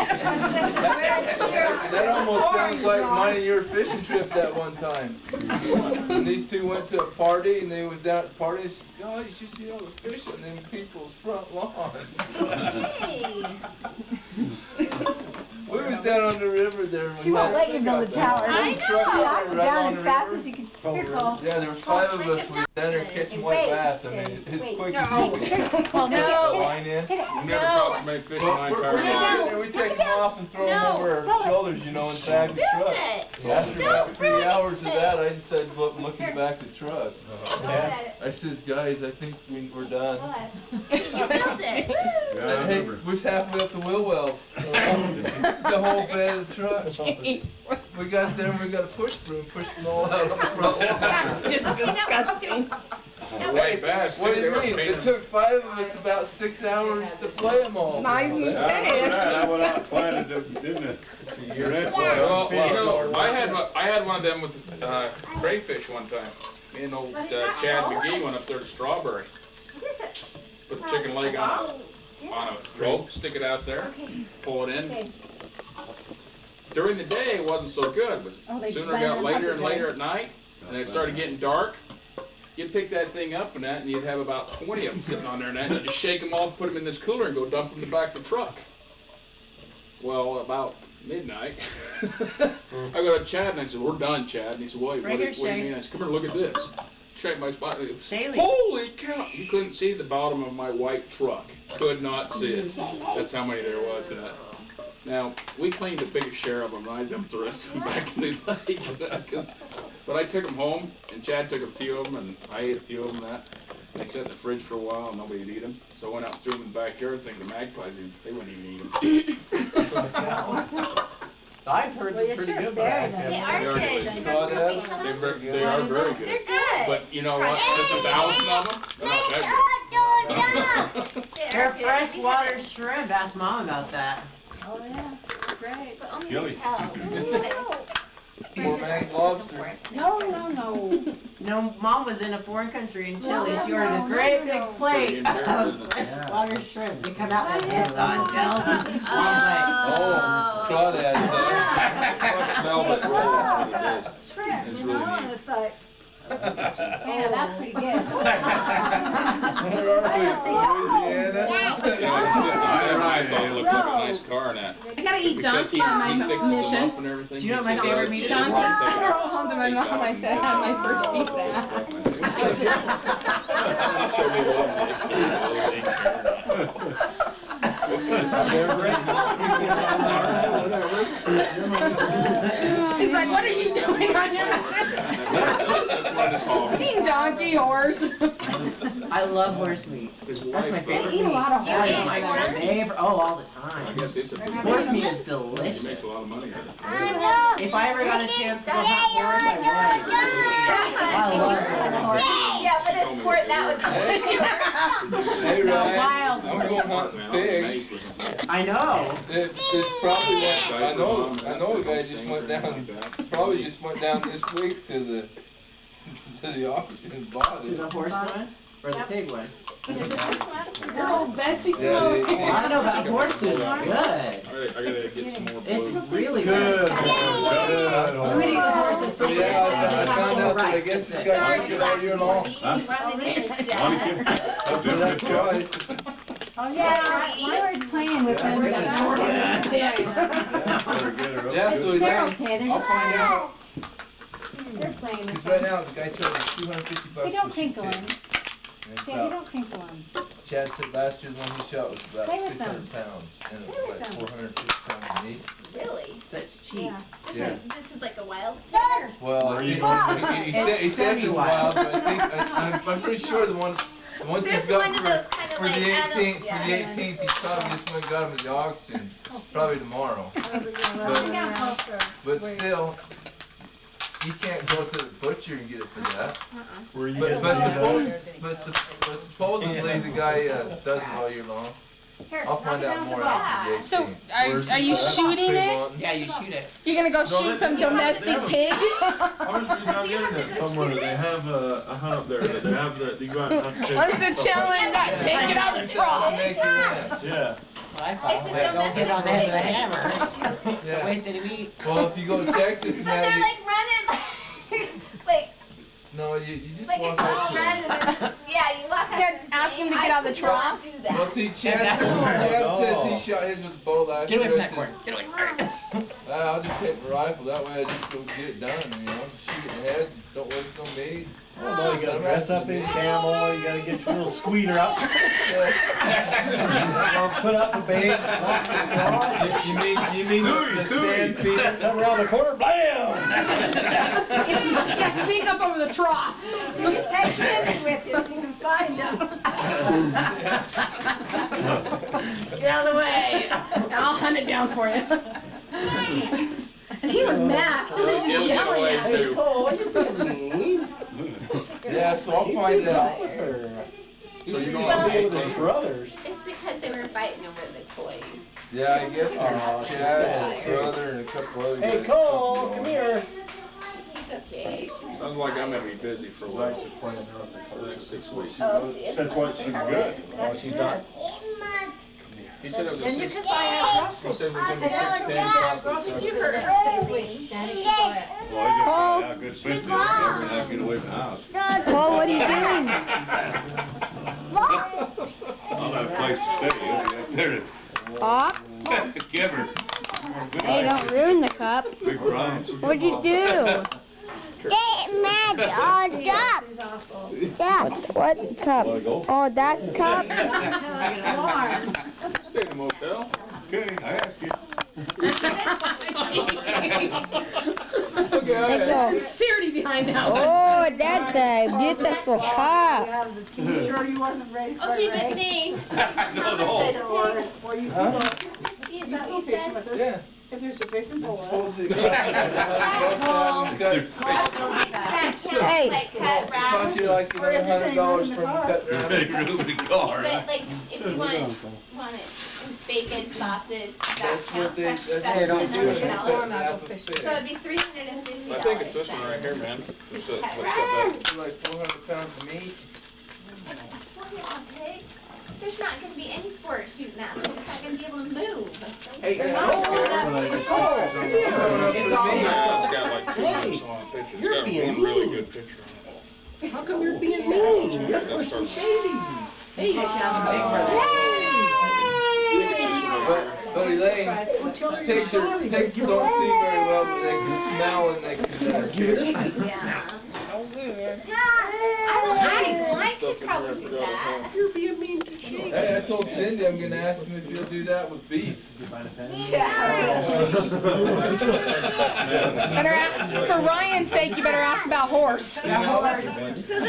That almost sounds like mine and your fishing trip that one time. And these two went to a party and they was down at the party and said, oh, you should see all the fish on them people's front lawn. We was down on the river there. She won't let you build a tower. I know. She knocked it down as fast as she could. Here, Cole. Yeah, there were 5 of us. We were down there catching white bass. I mean, it's quick as you can. No. Line in. You never caught so many fish in my entire We're life. sitting there, we take them off and throw them over our shoulders, you know, in the back of the truck. After about 3 hours of that, I decided to look in the back of the truck. I says, guys, I think we're done. You built it. And hey, we're halfway up the Wilwells. The whole bed of the truck. We got there and we got a push broom, pushed them all out on the front lawn. That's just disgusting. way fast. What do too. you They were mean? painting- It took 5 of us about 6 hours to play them all. I was Yeah, I remember that. I went out and planted them, didn't it? Well, I had one of them with crayfish one time. Me and old Chad McGee went up there to Strawberry. Put the chicken leg on a rope, stick it out there, pull it in. During the day, it wasn't so good, but sooner it got later and later at night, and it started getting dark. You'd pick that thing up and that, and you'd have about 20 of them sitting on there, and that, and you'd just shake them off, put them in this cooler, and go dump them in the back of the truck. Well, about midnight, I go to Chad and I said, "We're done, Chad." And he said, "What do you mean?" I said, "Come here, look at this." Shake my spot. Holy cow! You couldn't see the bottom of my white truck. Could not see it. That's how many there was in it. Now, we cleaned the biggest share of them, and I dumped the rest of them back in the lake. But I took them home, and Chad took a few of them, and I ate a few of them. They sat in the fridge for a while, and nobody would eat them. So I went out and threw them in the backyard, thinking the magpies, they wouldn't even eat them. I've heard they're pretty good, but I actually They haven't. are good. They are very good. They're good. But you know what? There's 1,000 of them. They're not that good. They're freshwater shrimp. Ask Mom about that. Oh, yeah. Great. But only Chili. hotels. More Max lobster. No. No, Mom was in a foreign country in Chile. She ordered a great big plate of freshwater shrimp. They come out with heads on gels and she's like, Oh, crawdads. Velvet roll is what it is. Shrimp, It's you really know, neat. and it's like, yeah, that's pretty good. Where are we? Louisiana? I looked like a nice car and that. I gotta eat Because donkey on my he fixes them mission. up and everything. Do you know what my He favorite says, meat is? Donkey. "One I thing." brought home to my mom. I said I had my first pizza. She's like, "What are you doing on your eating donkey horse?" I love horse meat. His That's wife, my favorite eat a meat. lot of That is horse my meat. favorite. Oh, all the I time. guess it's a big Horse meat is He delicious. makes a lot of money out of it. If I ever got a chance to go hunt horse, I would. I love horse. Yeah, but a sport that would be. Hey, No, Ryan. wild I'm going hunting pig. I know. It's probably what, I know a guy just went down, probably just went down this week to the auction and bought To it. the horse one or the pig one? Oh, Betsy. Yeah, I don't know about horses. Good. I gotta get some more blue. It's really Good. good. I'm gonna eat the horses so Yeah, I found out that I guess this guy drinks it all year long. Huh? Monica, For that price. Oh, yeah, I was playing with them. better get her up. Yeah, so he They're did. okay, they're I'll find out. They're playing with Because them. right now, the guy charges $250 They don't for crinkle some them. pig. And it's Yeah, they about- don't crinkle them. Chad said last year the one he shot was about Play with 600 them. pounds, and it Play was with like them. 450 pounds of meat. Really? That's cheap. Yeah. Yeah. This is like a wild. Well, Where are you he going? says it's wild, but I think, I'm pretty sure the ones This he's got one of those kind of for like the 18th, animal. for the 18th, he probably just went and got him at the auction, probably tomorrow. But still, you can't go to the butcher and get it for that. Where you But, getting but, these supposedly the guy does it all year long. I'll find out more after the 18th. So, are you shooting it? Yeah, you shoot it. You're gonna go shoot some domestic pig? I was reading on the internet somewhere, they have a hunt up there, that they have that, you go out and hunt pigs. What's the challenge? That pig get out of the trough. Make it in. Yeah. That's what I thought. Like, don't hit on the head with a hammer. Don't Yeah. waste any meat. Well, if you go to Texas But now, they're like running. Wait, no, you just like a walk total up to run it. and then, yeah, you walk up Yeah, to the ask him to thing. get out of the I could not trough. do Well, that. see, Chad says he shot his with a bow last Get away year. from I that cord. says, Get away. I'll just take my rifle, that way I just go get it done, you know, shoot it in the head, don't waste no meat. Well, you gotta dress up in camel, you gotta get your little squeater out. Put up the bait. You mean the stand feeder? Come around the corner, blam! Yeah, sneak up over the trough. You can take him with you if you can find him. Get out of the way. I'll hunt it down for you. And he was mad. He was just He'll get yelling away at me. too. Oh, you're being mean. Yeah, so so I'll find out. So you're gonna be with his brothers. It's because they were fighting over the toys. Yeah, I guess there's Chad and his brother and a couple other guys. Hey, Cole, come here. It's okay. Sounds like I'm gonna be busy for like the next 6 weeks. Oh, she is. That's why she's good. Oh, she's not. He said it was a And you 6. can buy a He said it was gonna be 6 days. You heard her. Well, I just found out good sense that we're never gonna get away from the house. Paul, what are you doing? I'll have a place to stay. I'll be up there Pop? to give her. Hey, don't ruin the cup. Big Brian. What'd you do? What cup? Oh, that cup? Stay in the motel. Okay, I asked you. Sincerity behind that one. Oh, that's a beautiful cup. I was a teacher, you wasn't raised by Okay, but Ray. me. I know the Say whole. the word, or you can go, Is you that go what you fishing said? with us. Yeah. If there's a fishing pole. Supposed to cut. Hey. Like cut Cost wraps. you like $100 from cutting Big wrap. room in the car. But like, if you want it bacon, sausage, that That's what they, counts. that's That's what they do. $100. They cut wrap of fish. So it'd be $350. I think it's this one right here, man. It's Cut what's wraps. that? Like 400 pounds of meat. Okay. There's not going to be any sport shooting at them. It's not going to be able to move. Hey, They're I not don't care. going to It's got It's got like 2 minutes on picture. It's got one really good picture on How come you're being mean? You're it. pushing shady. Hey, But Elaine, pigs don't see very well, but they can smell and they can Yeah. I could probably do that. You're being mean to shady. Hey, I told Cindy I'm gonna ask him if he'll do that with beef. For Ryan's sake, you better ask about horse. So is You it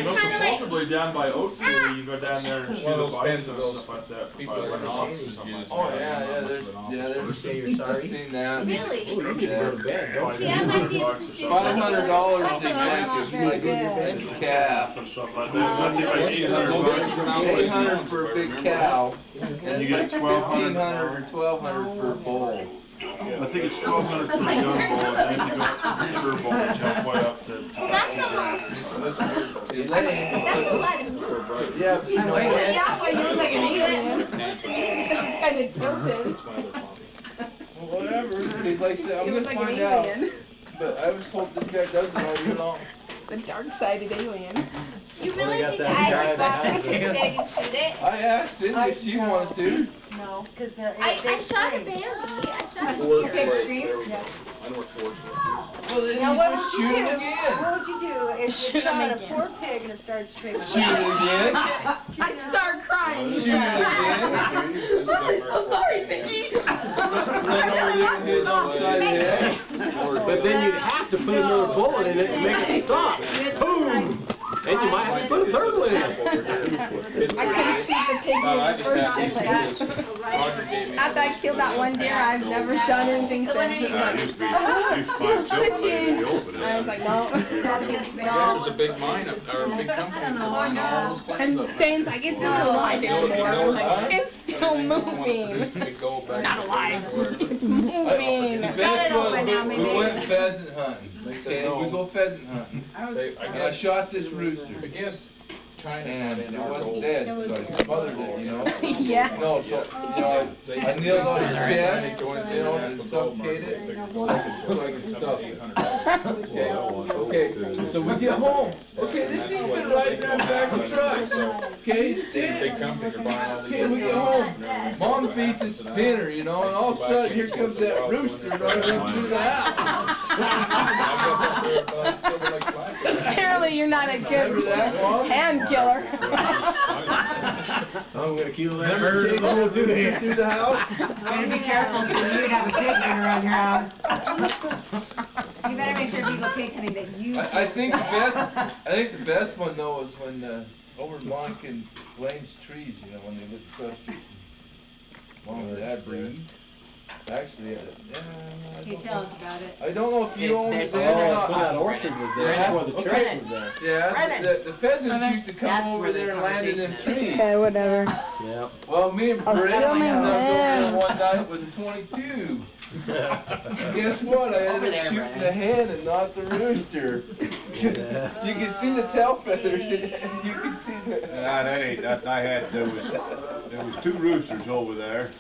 know, kind of like, supposedly down by Oak City, you go down there and shoot One a of those bison pens and of those stuff like that. people By that an are office or machines something use. like Oh, that. there's, Say you're sorry. I've seen that. really? Oh, you should go to bed, don't See, I might be able to shoot. $500 is like a calf. And stuff like that. That'd be like $800 for a big cow, and You it's get like $1,500 or $1,200 for a bull. I think it's 1,200 for a young bull, and then if you go up to the mature bull, you jump way up to. That's almost, Elaine, that's a lot of meat. yeah, you know, Yeah, well, you look like an alien. It's kind of tilted. well, whatever. He's like, I'm You gonna look like an find out. alien. But I was told this guy does it all year long. The dark-sided alien. You Well, they really got think that I guy ever that saw has that big and shoot it? I asked Cindy if she wanted to. No, because I shot a Bambi. I shot a Forward deer. plate, there we go. I know what forward plate Well, then Now, you what just would you shoot him do? again. What would you do if you Shoot 'em shot a again. poor pig and it started screaming? Shoot it again. I'd start crying. Shoot it again. I'm so sorry, Vicky. Run over there and hit it on the side of the head. But then you'd have to put another bullet in it and make it stop. Boom! And you might have to put a third one in it. I couldn't shoot the pig No, I the just first have these time. because Roger gave me. After I killed that one deer, I've never shot anything since. Used to be Still twitching. they open it. I was like, no. This is a big mine up there, a big company. I don't know. All those And claims up there. Dane's like, it's not alive down there. I'm like, it's still moving. It's not alive. It's The moving. best was we went pheasant hunting. Okay, we go pheasant hunting. I And I guess, shot this rooster. I guess China And had it in our wasn't gold. dead, so I smothered it, you know. Yeah. No, so, you know, I kneeled on his chest, you know, and suffocated it, so I could stuff it. Okay, so we get home. Okay, this thing's been right in the back of the truck. Okay, it's Big dead. companies are buying all these. Okay, we get home. Mom feeds us dinner, you know, and all of a sudden, here comes that rooster running through the house. Apparently, you're not a Remember good that, Mom? hand killer. I'm gonna kill that Remember bird chasing and her go through the head. through the house? Better be careful, so you'd have a pig hunter around your house. You better make sure if you go pig hunting that you. I think the best one though was when over Monica and Blaine's trees, you know, when they lived across the street. Mom and Dad breeze. Actually, Can you tell us about it? I don't know if you owned it Oh, then or that's when that not. orchard was there. Yeah. That's where the church Okay. was there. Yeah, Brennan. the pheasants used to come That's over where the there and land in them conversation trees. Yeah, whatever. Yeah. Well, me and I'm Brett filming snuck over there them. one night with a 22. Guess what? I Over ended there, up shooting Brennan. the hen and not the rooster. You can see the tail feathers and you can see the... Nah, that ain't, that, there was 2 roosters over there.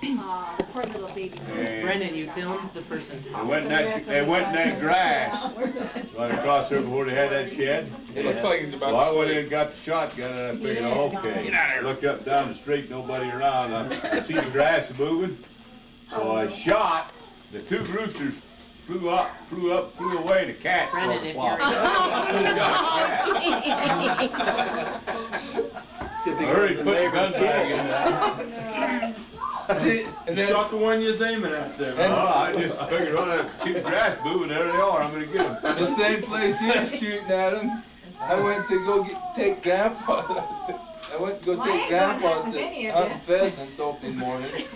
Aw, the poor little baby. And Brendan, you filmed the person they talking. went in that grass, right across there before they had that shed. It looks like he's So about I to went in sleep. and got the shotgun and I figured, okay. Get out of here. Looked up down the street, nobody around. I see the grass moving. So I shot. The 2 roosters flew away, and the cat Brennan, broke if flop. you're I already put the gun back in. See, and You that's, shot the one you're aiming at there. Oh, I just figured, well, I see the grass moving, there they are, I'm gonna get them. the same place you were shooting at him. I went to go take Grandpa. I went to go take Grandpa to hunt pheasants opening morning.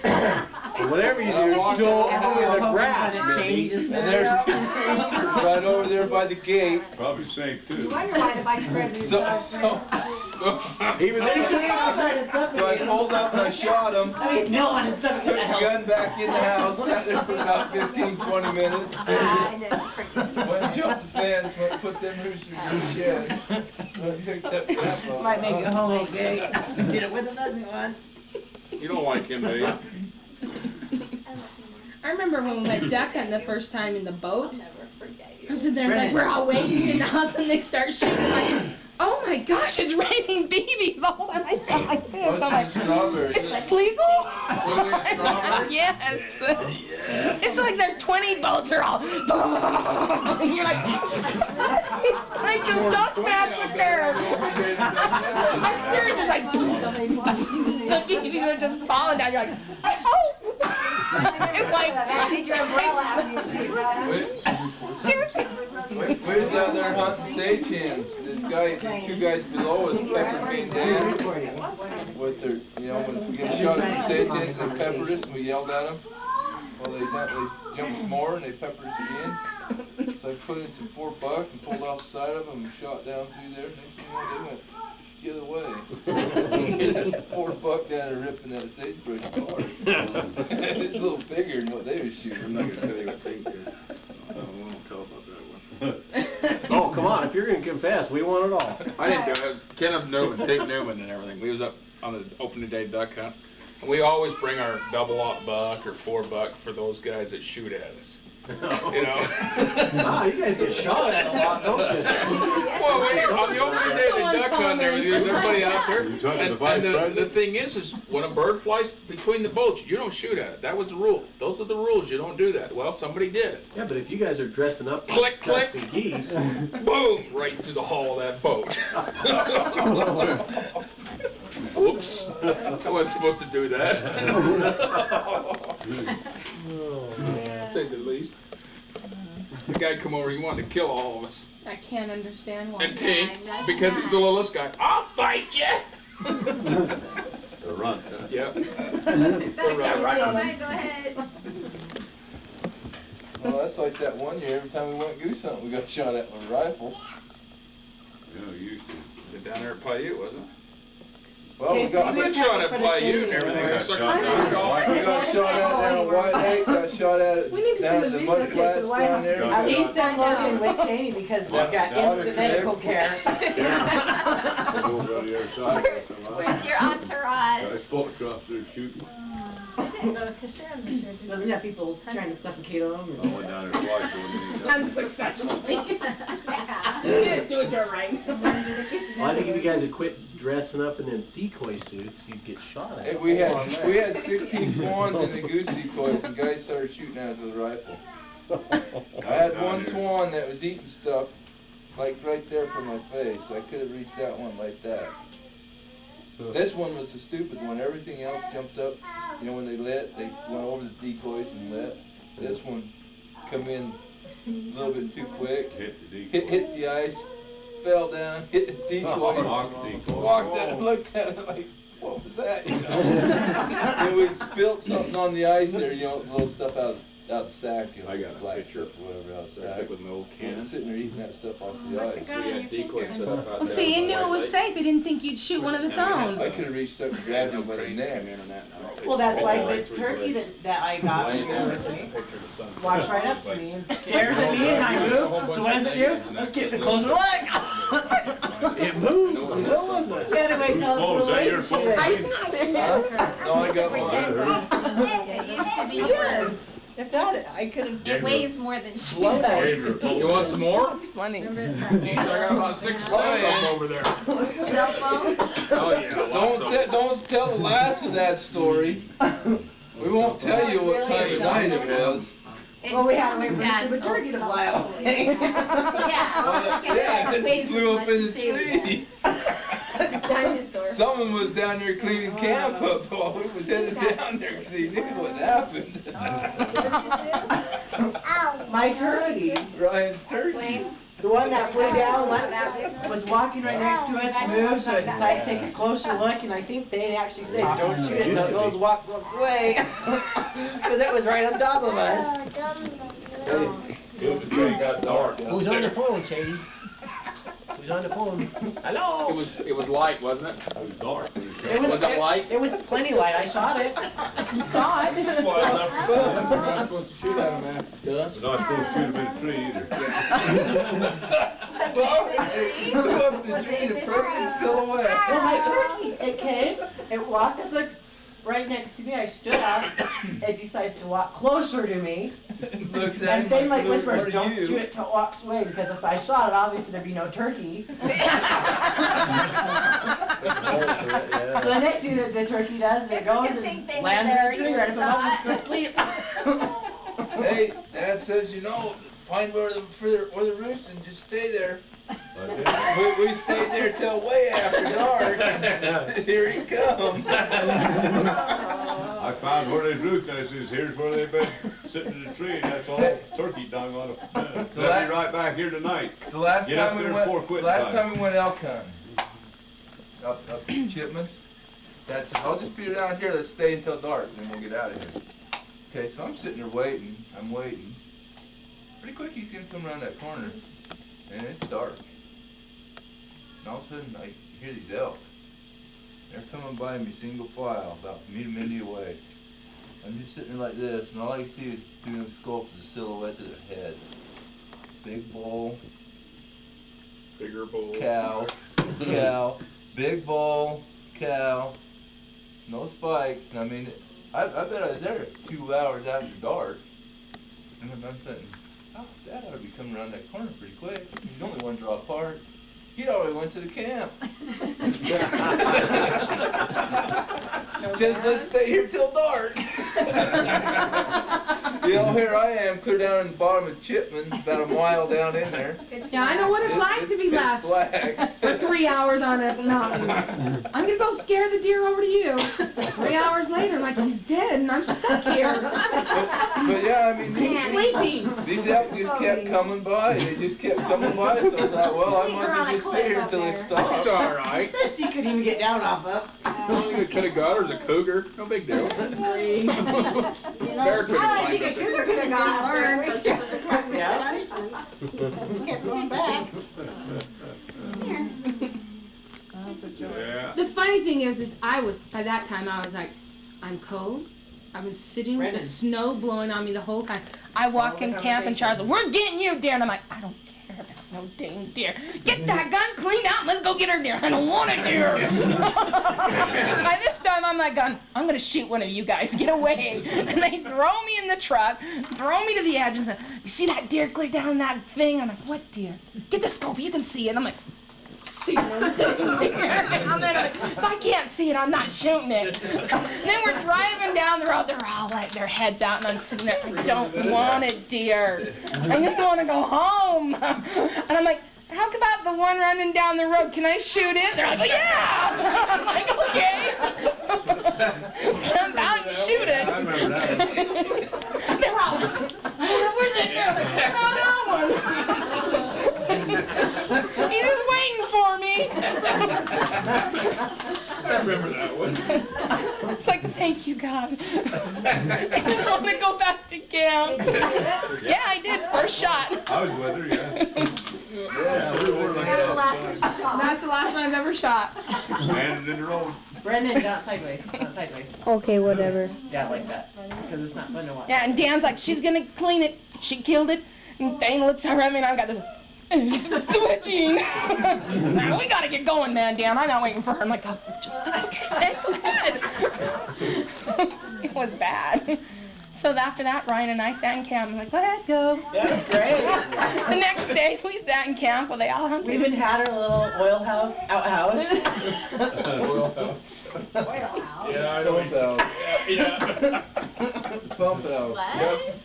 Whatever you do, I walked don't over go in the grass, and baby. there's 2 roosters right over there by the gate. Probably sank too. wonder why the vice president. So He was in I pulled up and I shot him. I mean, no one is stuck Took the gun back in the house, sat there for about 15, 20 minutes. Went and jumped the fence, went and put them roosters in the shed. Went and picked up Grandpa. Might make it home okay. Did it with a dozen once. You don't like him, do you? I remember when we went duck hunting the first time in the boat. Never forget you. I'm sitting there like we're all waiting and all of a sudden they start shooting. I'm like, oh my gosh, it's raining BBs the whole time. I felt like this. I'm like, Strawberries. is this legal? Yes. It's like there's 20 boats are all. And you're like, it's like a duck massacre. I'm serious. It's like the BBs are just falling down. You're like, oh. It's like, Need your umbrella out of your We was out there hunting sage hens. These 2 guys below us, Pepper Bean Dan, with their, when we get a shot at some sage hens, they peppered us and we yelled at them. Well, they jumped some more and they peppered us again. So I put in some 4 buck and pulled off the side of them and shot down through there. Next thing you know, they went the other way. 4 buck down there ripping that sagebrush apart. It's a little bigger than what they were shooting. I'm not gonna tell you what they did. I won't tell about that one. Oh, come on, if you're gonna confess, we want it all. I didn't do it. It was Kenneth Newman, Dick Newman and everything. We was up on the opening day duck hunt. And we always bring our double-aught buck or 4 buck for those guys that shoot at us. You know? Wow, you guys get shot at a lot, don't you? Well, on the opening day of the duck hunt, there was everybody out there. And the thing is when a bird flies between the boats, you don't shoot at it. That was the rule. Those are the rules. You don't do that. Well, somebody did it. Yeah, but if you guys are dressing up Click, like click. ducks and geese. Boom! Right through the hull of that boat. Whoops. I wasn't supposed to do that. Say the least. The guy come over, he wanted to kill all of us. I can't understand why. And Tink, because he's the littlest guy, I'll fight you! The runt, huh? Yep. Go ahead. Well, that's like that one year, every time we went goose hunting, we got shot at with a rifle. Yeah, you used to. Down there at Paiute, wasn't it? Well, we I got shot at Paiute and everything. Got shot down. We got shot at down at White Lake, got shot at We need to down see at the the video. mud flats down there. Got He shot. sent Logan with Cheney because they got instant medical care. Go over the other side. Where's your entourage? I spoke across there shooting. Doesn't have people trying to suffocate them. I went down there twice. Unsuccessfully. You didn't do it there right. Well, I think if you guys had quit dressing up in them decoy suits, you'd get shot at. Hey, we had 16 swans in the goose decoys and guys started shooting at us with a rifle. I had one swan that was eating stuff like right there from my face. I could have reached that one like that. This one was the stupid one. Everything else jumped up. You know, when they lit, they went over the decoys and lit. This one come in a little bit too quick. Hit the decoy. Hit the ice, fell down, hit the decoys. Knocked the decoy. Walked out and looked at it like, what was that? You know? And we spilled something on the ice there, you know, little stuff out the sack. You know, I got a black picture stuff or whatever out the I sack. took with an old can. Sitting there eating that stuff off the ice. We had decoys set up out Well, there. see, it knew it was safe. It didn't think you'd shoot one of its own. I could have reached up and grabbed him by the neck. Well, that's like the turkey that I got with me. Walks right up to me and stares at me, and I move. So what does it do? Let's get the closer look. It moved. What was it? You had to wait till Oh, is that your phone? No, I got one. It used to be yours. If not, I could have. It weighs more than she Slow down. You want some more? It's funny. I got about 6 of them over there. cell phone. Oh yeah. Don't tell the last of that story. We won't tell you what time of night it was. Well, we had to wait for Dad's the turkey to fly out. Yeah, it flew up in the tree. Dinosaur. Someone was down there cleaning camp up while we was headed down there because he knew what happened. My turkey, Ryan's turkey. the one that flew down, was walking right next to us, moved, so I decided to take a closer look, and I think they actually said, don't shoot it until it goes walks away. Because it was right on top of us. It got dark. Who's on the phone, Shady? Who's on the phone? Hello? It was light, wasn't it? It was dark. Was it light? It was plenty light, I shot it. You saw it. We're not supposed to shoot at him after dusk. We're not supposed to shoot him in a tree either. Well, it flew up the tree, the perfect silhouette. Well, my turkey, it came, it walked up right next to me, I stood up, it decides to walk closer to me. Looks at And him then like, whispers, "What are don't you?" shoot it till it walks away, because if I shot it, obviously there'd be no turkey. So the next thing that the turkey does, it goes and lands in the tree right up above us to go sleep. Hey, Dad says, you know, find where the roost and just stay there. We stayed there till way after dark. Here he comes. I found where they roosted. I says, here's where they've been sitting in the tree. That's all turkey dung on it. They'll be right back here tonight. The last Get up time we there went, before quitting last time. time we went elk hunting, up in Chipman's, Dad said, I'll just be around here. Let's stay until dark, and then we'll get out of here. Okay, so I'm sitting there waiting. I'm waiting. Pretty quick, he's gonna come around that corner, and it's dark. And all of a sudden, I hear these elk. They're coming by me single file, about a minute away. I'm just sitting there like this, and all I see is through them scopes the silhouettes of their head. Big bull, Bigger bull. cow, big bull, cow, no spikes. And I mean, I bet I was there 2 hours after dark. And I'm thinking, oh, Dad ought to be coming around that corner pretty quick. He's only one draw apart. He'd already went to the camp. Says, let's stay here till dark. You know, here I am, clear down in the bottom of Chipman, about a mile down in there. Yeah, I know what it's like to be It's left black. for 3 hours on a mountain. I'm gonna go scare the deer over to you. 3 hours later, I'm like, he's dead, and I'm stuck here. But yeah, I mean, He's sleeping. these elk just kept coming by. They just kept coming by. So I thought, well, I might as well just sit here until they It's stop. alright. This you couldn't even get down off of. You could have got her as a cougar. No big deal. Bear couldn't I climb think a up cougar could have gone up there. Yeah. Kept going back. Yeah. The funny thing is by that time I was like, I'm cold. I've been sitting with the Brennan. snow blowing on me the whole time. I walk in camp and Charles, we're getting you, deer. And I'm like, I don't care about no dang deer. Get that gun cleaned out and let's go get our deer. I don't want a deer. By this time I'm like, I'm going to shoot one of you guys. Get away. And they throw me in the truck, throw me to the edge and say, you see that deer clear down that thing? I'm like, what deer? Get the scope. You can see it. I'm like, see one dang deer. I'm like, if I can't see it, I'm not shooting it. Then we're driving down the road. They're all like their heads out, and I'm sitting there. I don't want a deer. I just want to go home. And I'm like, how about the one running down the road? Can I shoot it? They're like, oh, yeah. I'm like, okay. Jump out and shoot it. I remember that. They're all like, where's it going? Oh, that one. He's just waiting for me. I remember that one. It's like, thank you, God. I just want to go back to camp. Yeah, I did. First shot. I was with her, yeah. Yeah, we were like that. That's the last one I've ever shot. Landed in the road. Brendan, not sideways, not sideways. Okay, whatever. Yeah, like that, because it's not fun to watch. Yeah, and Dan's like, she's gonna clean it. She killed it. And Dane looks over at me and I've got this. It's twitching. We gotta get going, man, Dan. I'm not waiting for her. I'm like, oh, that's okay, Sam, go ahead. It was bad. So after that, Ryan and I sat in camp. I'm like, go ahead, go. That was great. The next day, we sat in camp while they all hunted. We even had our little oil house, outhouse. Oil house. Oil house. Yeah, I know. Yeah. Pump out. What? Yep.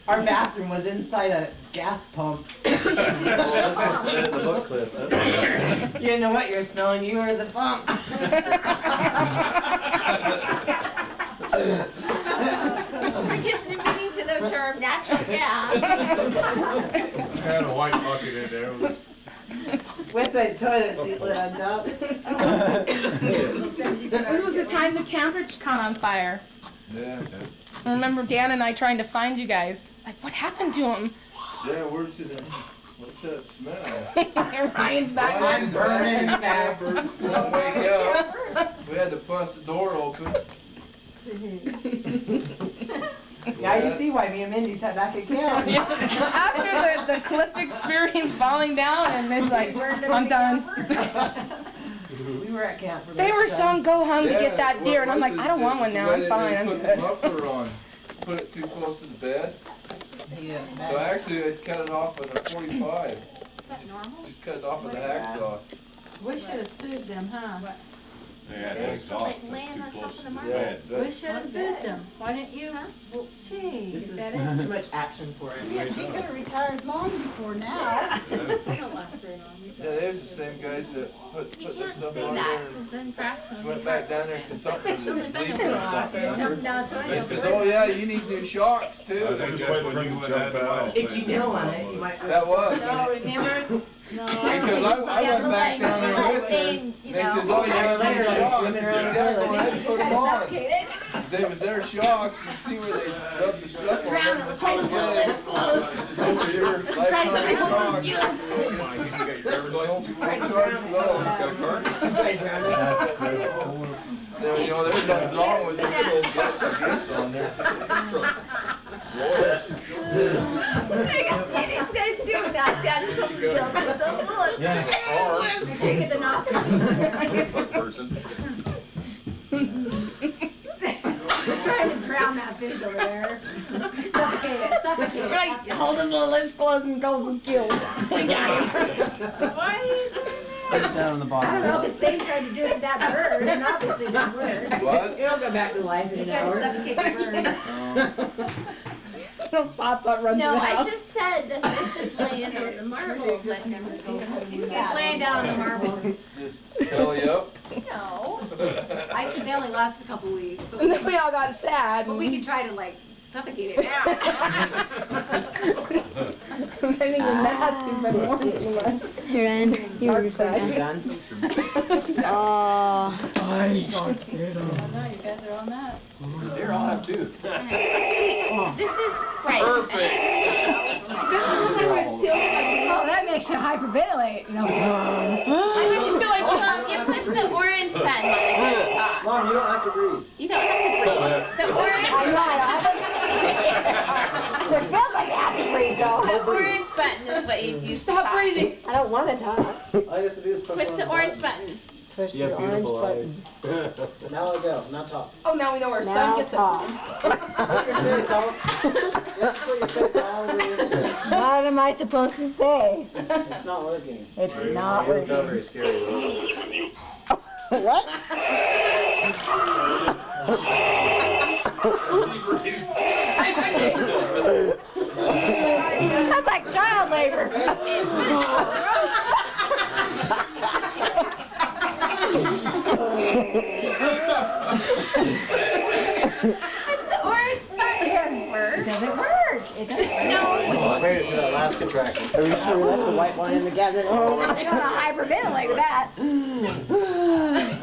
Our bathroom was inside a gas pump. The book clips, huh? You didn't know what you were smelling, you were the pump. That gives new meaning to the term natural gas. Had a white bucket in there. With a toilet seat lid on top. It was the time the camper caught on fire. Yeah. I remember Dan and I trying to find you guys. Like, what happened to him? Yeah, where's it? What's that smell? Ryan's back. I'm burning back. Won't wake up. We had to bust the door open. Now you see why me and Mindy sat back at camp. After the cliff experience falling down, and it's like, I'm done. We were at camp for They were so go home to get that deer, and I'm like, I don't want one now. I'm fine. I'm Put the good. muffler on. Put it too close to the bed. So actually, I cut it off with a 45. Is that normal? Just cut it off with a hacksaw. We should have sued them, huh? Yeah, They're that's supposed to awesome. like land on Too top close of the to marble. Yeah, We should have sued them. Why didn't you? Huh? Well, gee, This you is bet it. too much action for it. Yeah, he could have retired long before now. They don't last very long. Yeah, there's the same guys that put You the can't stuff say on that, there. because then Braxton Just will went be back hurt. down there because something was She's been leaking there or something. They says, oh yeah, you need new shocks I too. think that's when you jump out. If you nail on it, you might. That was. No, remember? No, Because I went back down there with them. They says, oh, you Hour need later, new I was shocks. I swimming said, around the yeah, go toilet. ahead and put them on. They was their shocks, and see where they rubbed the stuff on Drown them. it, It's close so the lips, good. close. Those are your lifetime something shocks. you. Oh my, you got your driver's license? Don't charge for those. Got a card? You know, there's nothing wrong with these little bits of grease on there. I can see these guys doing that down in some field. Yeah. You're shaking the nostrils. Person. we're trying to drown that fish over there. Suffocate it, suffocate We're it. like, hold his little lips closed and goes and kills. We got him. Why are you doing that? Down on the I bottom. don't know, because they tried to do it to that bird, and obviously it didn't work. What? It'll go back to life in They an tried to hour. suffocate the bird. So Pop Up runs No, to the I house. just said the fish is laying on the marbles. I've never seen them do He's that. laying down on the marbles. Just belly up. No. I said they only last a couple weeks, but And then we all got sad. but we could try to like suffocate it now. I think your mask has been worn too much. Here, Ann, you were so I'm done. done. Oh. I know, you guys are on that. Here, I'll have two. This is right. Oh, that makes you hyperventilate. No. You push the orange button at the top. Mom, you don't have to breathe. You don't have to breathe. The It feels like you have to breathe though. The orange button is what you use to Stop talk. breathing. I don't want to talk. All you have to do is Push the orange button. Push You the have orange beautiful eyes. button. Now I go, now talk. Oh, now we know where Now Sun gets talk. Put your face all, just put your face all over your chin. What am I supposed to say? It's not working. It's not It's not working. very scary. What? That's like child labor. Push the orange button. It doesn't work. It doesn't work. No. I waited for that last contraction. Are we sure we left the white one in the cabinet? You don't know how to hyperventilate with that.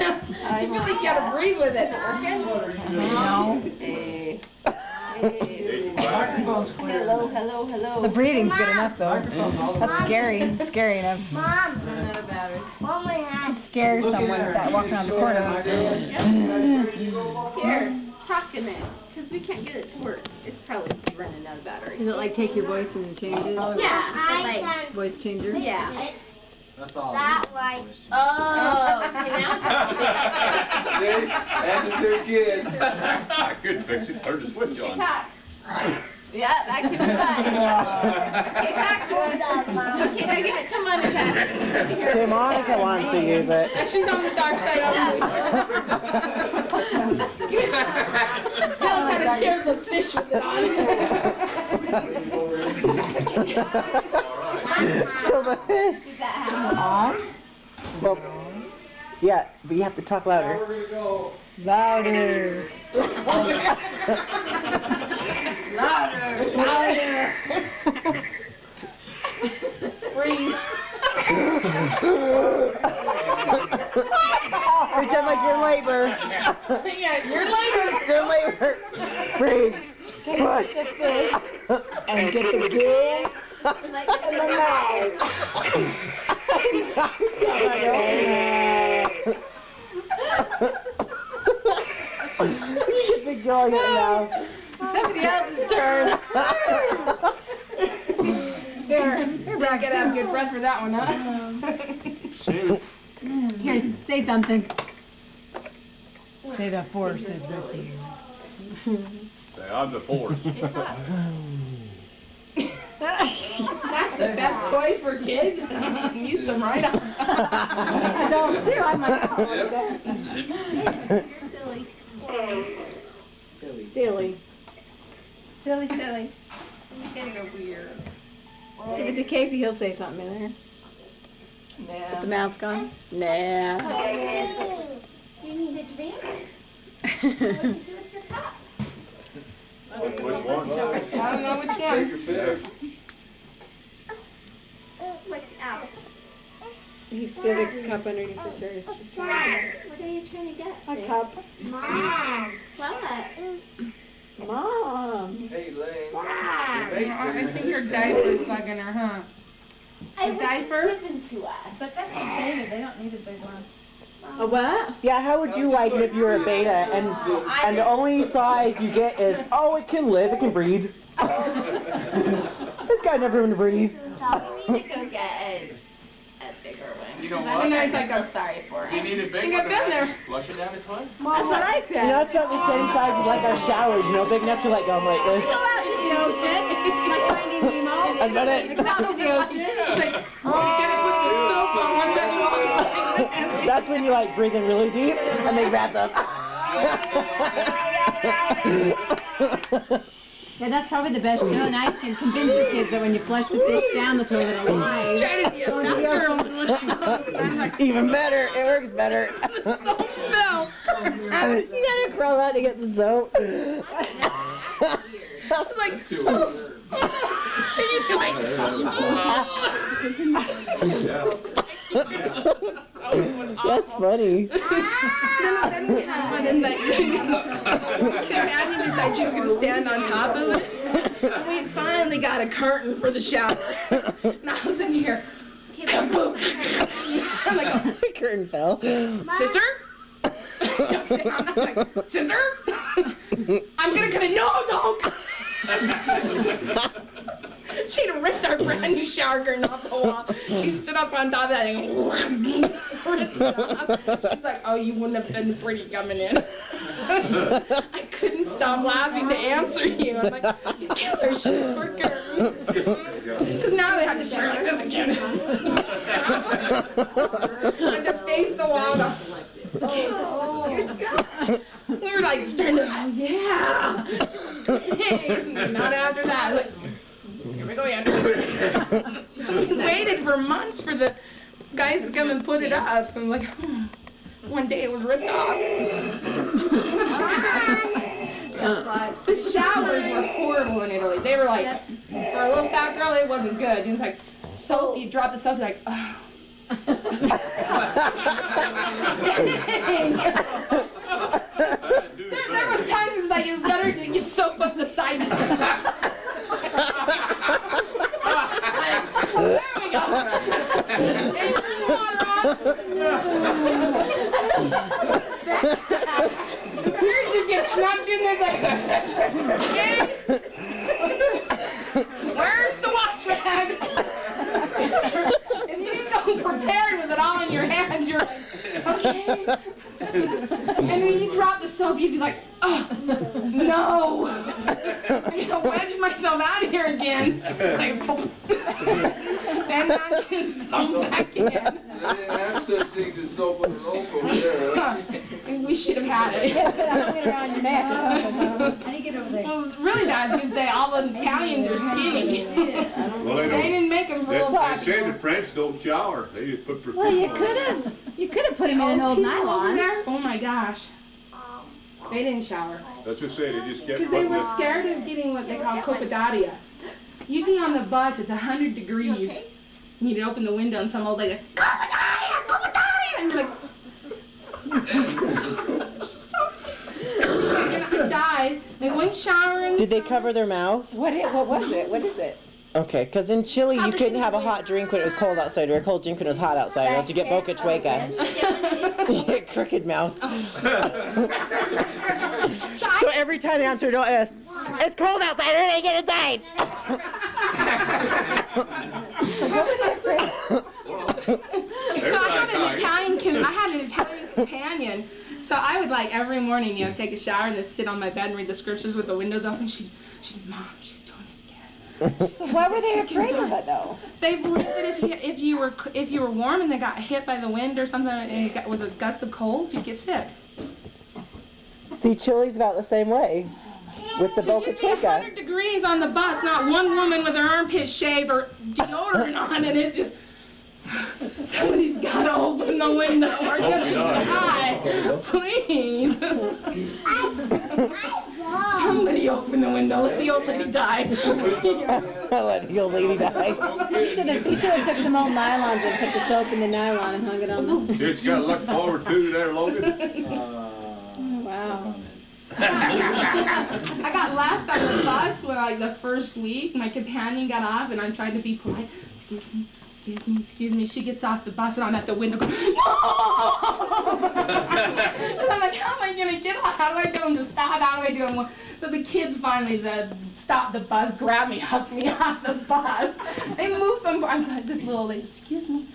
I feel like you gotta breathe with it. Is it working? No. Hey. Microphone's clear. Hello, hello, hello. The breathing's good enough though. That's scary. Scary enough. Mom. It scares someone that walking on the corner. Here, talk in it. Because we can't get it to work. It's probably running out of battery. Does it like take your voice and change it? Yeah, like Voice changer? Yeah. That's all. that way. Oh, okay, now And the third kid. I couldn't fix it, turn the switch on. talk. Yeah, that could be fun. Okay, talk to us. Okay, now give it to Monica. Okay, Monica wants to use it. She's on the dark side of me. Tell us how to carry the fish with it on. Kill the fish. On? Well, yeah, but you have to talk louder. Louder. Louder. Breathe. Pretend like you're in labor. Yeah, you're later. You're in labor. Breathe. Push. The fish and get the gill and the mouth. Get the gill and get now. Somebody else's turn. Here, Zach, gotta have good breath for that one, huh? Here, say something. Say the force is with you. Say, I'm the force. That's the best toy for kids. Mute them right up. I don't too. I'm like, oh, Silly. silly. Silly, silly. You guys are weird. Give it to Casey, he'll say something in there. With the mouth's gone? Nah. You need a drink? Which one? I don't know which one. What's out? He's got a cup underneath the chair. It's just What are you trying to get? a cup. Mom. What? Mom. Hey, Lane. I think your diaper's bugging her, huh? I was diaper? just given to us. But that's a baby, they don't need a big one. A what? Yeah, how would you like it if you were a beta and the only size you get is, oh, it can live, it can breathe. It's got enough room to breathe. We need to go get a bigger one. You know 'cause what? I'm starting to feel sorry for You him. need a big think one. I've been there. Just flush it down the toilet. That's what I You know, it's got the same size as like our showers, you know, big enough to like go like this. The ocean. Like Finding Nemo. That's about it. Like out to the ocean. It's like, oh, he's gonna put the soap on one side of the That's when you like breathe in really deep and they wrap up. Yeah, that's probably the best show, and I can convince your kids that when you flush the fish down the toilet alive. Try to be a fat girl. I'm like, Even better, it works better. so fell. You gotta crawl out to get the soap. I was like, oh. And you'd be like, That's funny. And then like, Abby decided she was going to stand on top of it. And we finally got a curtain for the shower. And I was in here. I'm like, The curtain fell. Scissor? I'm like, scissor? I'm going to come in. No, don't. She'd ripped our brand new shower curtain off the wall. She stood up on top of that thing. Ripped it off. She's like, oh, you wouldn't have been pretty coming in. I couldn't stop laughing to answer you. I'm like, you killer shower curtain. Because now they have to share like this again. I had to face the wall. And I was like, oh, you're Scott. We were like starting to, oh, yeah. Not after that. Like, here we go again. We waited for months for the guys to come and put it up. And like, one day it was ripped off. The showers were horrible in Italy. They were like, for a little fat girl, it wasn't good. It was like soap. You drop the soap, you're like, oh. There was times it was like, it was better to get soap up the side. There we go. Hey, turn the water on. Seriously, get snugged in there like, okay. Where's the wash rag? If you didn't come prepared with it all in your hands, you're like, okay. And when you drop the soap, you'd be like, oh, no. I'm gonna wedge myself out of here again. Like, and I can thumb back in. They didn't have such things as soap and rope over there. We should have had it. Yeah, put it around your neck. How do you get over there? Well, it was really bad because all the Italians are skinny. Well, they They didn't make them real They fat. say the French don't shower. They just put perfume Well, you on. could have put him in an old People over nylon. there? Oh my gosh. They didn't shower. That's what I say, they just kept Because they putting were it. scared of getting what they call copidaria. You'd be on the bus, it's 100 degrees. And you'd open the window and some old lady, copidaria, copidaria! And you're like, and I died. They wouldn't shower in the Did they summer. cover their mouth? What was it? What is it? Okay, because in Chile you couldn't have a hot drink when it was cold outside or a cold drink when it was hot outside, or else you get boca chueca. You get crooked mouth. So every time they answer the door is, it's cold outside, or they get inside. So I had an Italian companion. So I would like every morning, take a shower and just sit on my bed and read the scriptures with the windows open. She'd Mom, she's doing it again. So why were they afraid of it though? They believed that if you were warm and they got hit by the wind or something and it was a gust of cold, you'd get sick. See, Chile's about the same way. With the So boca you'd be 100 degrees on the bus, not one woman with her armpit shaved or deodorant on, and it's just, somebody's got to open the window. We're going to die. Please. Somebody open the window. Let the old lady die. Let the old lady die. You should have took some old nylons and put the soap in the nylon and hung it on the... It's got to look forward to there, Logan. Wow. I got left on the bus for like the first week. My companion got off and I tried to be polite. Excuse me. She gets off the bus and I'm at the window going, no! And I'm like, how am I going to get off? How do I tell them to stop? How do I do it? So the kids finally stopped the bus, grabbed me, hucked me off the bus. They moved some, I'm like, this little lady, excuse me.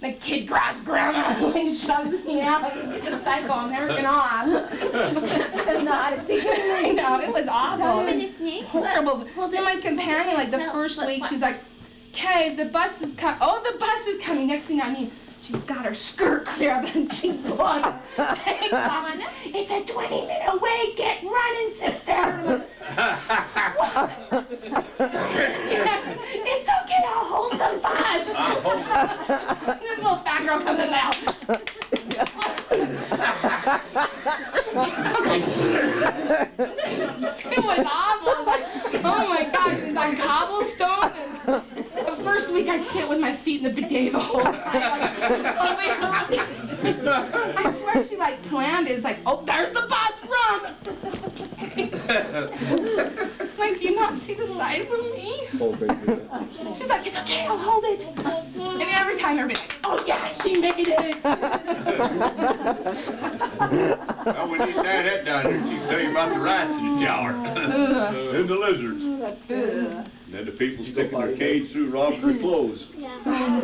The kid grabs grandma and shoves me out like a psycho American off. I know, it was awful. It was horrible. Then my companion, like the first week, she's like, okay, the bus is coming. Oh, the bus is coming. Next thing I mean, she's got her skirt clear up and she's blowing. It's a 20-minute wait. Get running, sister. Yes, it's okay. I'll hold the bus. This little fat girl comes in now. It was awful. I was like, oh my gosh, it's on cobblestone. And the first week I'd sit with my feet in the bidet the whole time. I swear she like planned it. It's like, oh, there's the bus, run! Like, do you not see the size of me? She's like, it's okay, I'll hold it. And every time everybody's like, oh yeah, she made it. Well, we need to have that down there. She can tell you about the rats in the shower. And the lizards. And then the people sticking their cage through robbing their clothes. That's nice.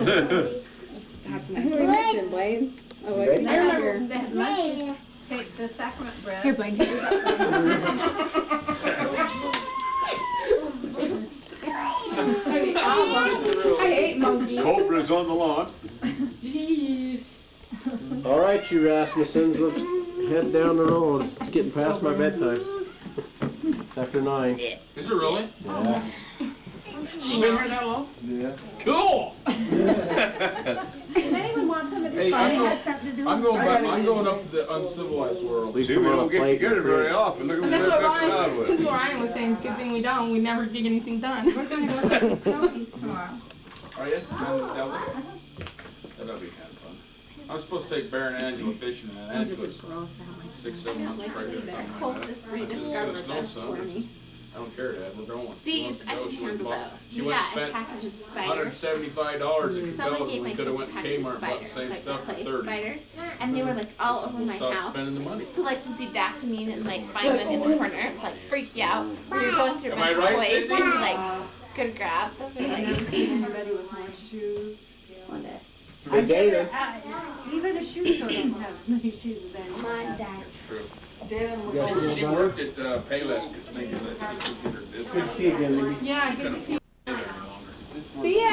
Who are you missing, Blaine? Oh, wait, I remember that monkeys take the sacrament bread. Here, Blaine. I hate monkeys. Cobra's on the lawn. Jeez. All right, you Rasmussens, let's head down the road. It's getting past my bedtime. It's after 9. Is it really? Yeah. You never know. Yeah. Cool. Does anyone want somebody Hey, to I'm had something to do I'm with going back. I'm going up to the uncivilized world. Leave See, some we on a don't get plate together and very fridge. often. Look at And what that's we're what messing around Ryan, that's with. what Ryan was saying. It's a good thing we don't. We never get anything done. We're going to go to the Smokies tomorrow. Are you? That'll be kind of fun. I was supposed to take Bear and Angela fishing, and Angela's 6, 7 months pregnant or something Colt like that. just I said, "It's gonna rediscovered snow, this son." for me. I don't care, Dad, we're going. She These wants to I go. can She went and handle bought- though. She We went and got a spent package of spiders. $175 in Someone Cabela's, gave and my we kids could've a went to package of Kmart and bought the spiders, same like stuff the for clay 30. spiders, and they were like all over We'll my stop house. spending the money. So like you'd be back to me and like find one in the corner, like freak you out. We were going through a Am bunch I of right, toys Sydney? and be like, good grab. Those are I've never like seen anybody with more shoes. one day. I never, even a shoe store don't have as many shoes as anyone. Mine, Dad. That's true. Denim would Yeah. go. She worked at Payless, because maybe that she could get her business. Good to see you again, Libby. Yeah, good to see you. See ya.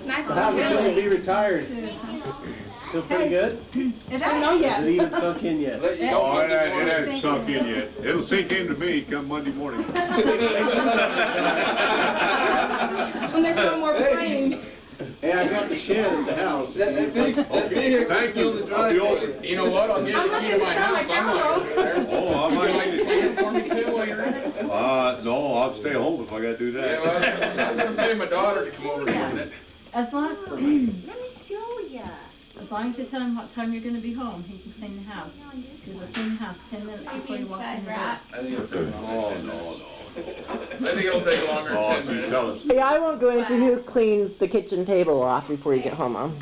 Nice So how's it to feeling to meet be you. retired? Feel pretty good? I don't know yet. Has it even sunk in yet? No, it hasn't sunk in yet. It'll sink into me come Monday morning. When there's no more planes. Hey, I got the shed at the house. That vehicle's Thank still in the you. I'll be over. driveway. You know what, I'll give I'm the key to looking my to sell my house, I'm not cow. gonna do there. Oh, I Would you like to might. clean it for me too while you're in it? No, I'll stay home if I gotta do Yeah, well, that. I was gonna pay my daughter to come over and clean it. As long, Let me show ya. as long as you tell him what time you're gonna be home, he can clean the house. He's a clean house 10 minutes before you walk in the door. I think it'll take longer Oh, than 10 no, minutes. no. I think it'll take longer Oh, than if 10 you minutes. tell us. Yeah, I won't go into who cleans the kitchen table off before you get home, Mom.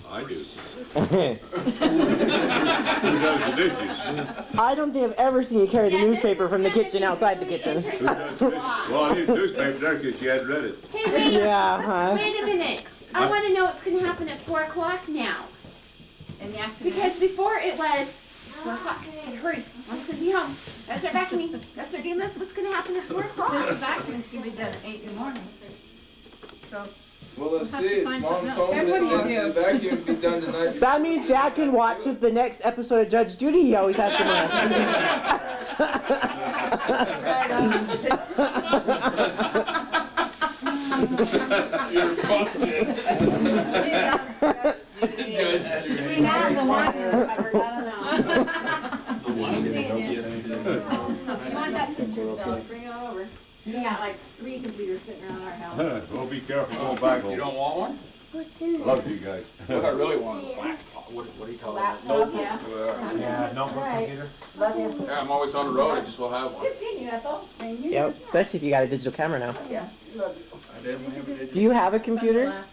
I do. Who does the dishes? I don't think I've ever seen you carry the newspaper from the kitchen outside the kitchen. Who does the dishes? Well, I need the newspaper there because she hadn't read it. Hey, wait Yeah, huh? Wait a minute. I want to know what's going to happen at 4 o'clock now. In the afternoon. Because before it was 4 o'clock. Hey, hurry. I'm going to be home. Gotta start vacuuming. Gotta start doing this. What's going to happen at 4 The o'clock? vacuum is gonna be done at 8 in the morning. So, Well, let's We'll have to see, if find mom's something home, else. then the vacuum will be done tonight. That means Dad can watch the next episode of Judge Judy he always has to You're busted. Judge Judy. we have the wine covered, I don't know. The wine? You want that picture, Bill, bring it over. We got like 3 computers sitting around our house. Well, be careful going back You home. don't want one? Love you guys. What I really want is a laptop. What do you call it? Laptop, Notebook. yeah. Yeah, notebook computer. Love you. Yeah, I'm always on the road, I just will have one. Good seeing you, Ethel. Yep, especially if you got a digital camera now. Yeah. I definitely have a Do you have a computer?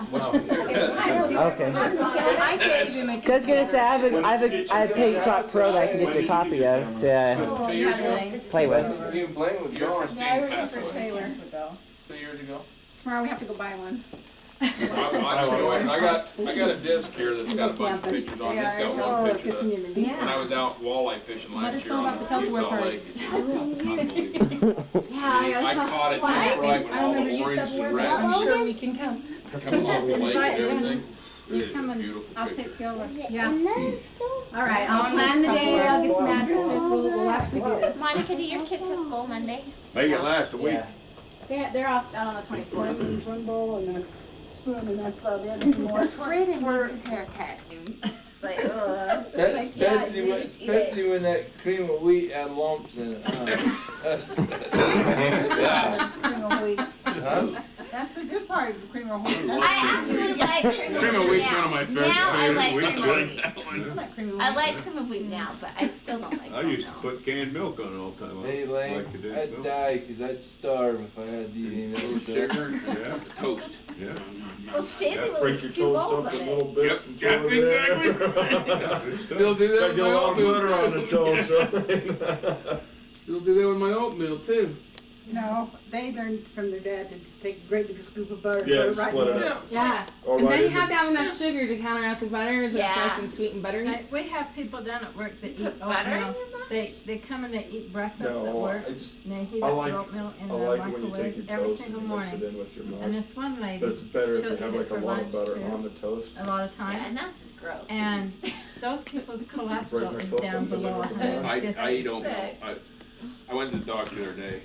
What's your computer? Okay. I gave him a I was gonna say, I have a Paint Shop Pro that I can get you a copy of to 2 years ago? play with. You can play with Your yours. Christine Yeah, I worked passed for away. Taylor. 2 years ago. Tomorrow we have to go buy one. I got a disc here that's got a bunch of pictures on it. It's got one picture that, when I was out walleye fishing Let last us year know on about the Tupperware Utah party. Lake. It's unbelievable. I caught it just right when I all remember the you orange Tupperware and party. red I'm sure we can come. coming off the lake and everything. You It's a come and beautiful I'll picture. take care of it. Yeah. All right, I'll plan the day, I'll get some addresses, we'll actually do this. Monica, do your kids have school Monday? Make it last a week. They're off out on the 24th. One bowl and a spoon and that's about it anymore. Braden needs his haircut. Like, Especially when that cream of wheat had lumps in it. Cream of wheat. Huh? That's the good part of the cream of wheat. I actually like cream Cream of wheat's one of my now I like wheat. cream of wheat. Like cream of I like cream of wheat now, but I still don't like I used to milk. put canned milk on it all the time. Hey, I Lane, like to do I'd milk. die 'cause I'd starve if I had to eat any of those Sugar, Yeah. toast. Yeah. Well, Shaylee Yeah, will break eat your 2 toast bowls up of in little it. bits and Yep, throw it in there. Still do that Gotta with get a my lot of oatmeal butter on the too. toast, right? Still do that with my oatmeal too. No, they learned from their dad to just take a great big scoop of butter. Yeah, put it right split in it there. up. Yeah. Or And right then you in have the- to have enough sugar to counteract the butter. Is it Yeah. nice and sweet and buttery? We have people down at work that eat Put butter in oatmeal. your lunch? They come and they eat breakfast at No, work, I just, and they heat I up like- their oatmeal in I the like it when you take microwave your every toast single and mix morning. it in with your milk. And this one lady, But it's better if she'll you have eat like it a for lot of lunch butter too, on the toast. a lot of Yeah, times. and that's just gross. And those people's cholesterol is myself down something below in the morning. 150. I eat oatmeal. I went to the doctor the other day,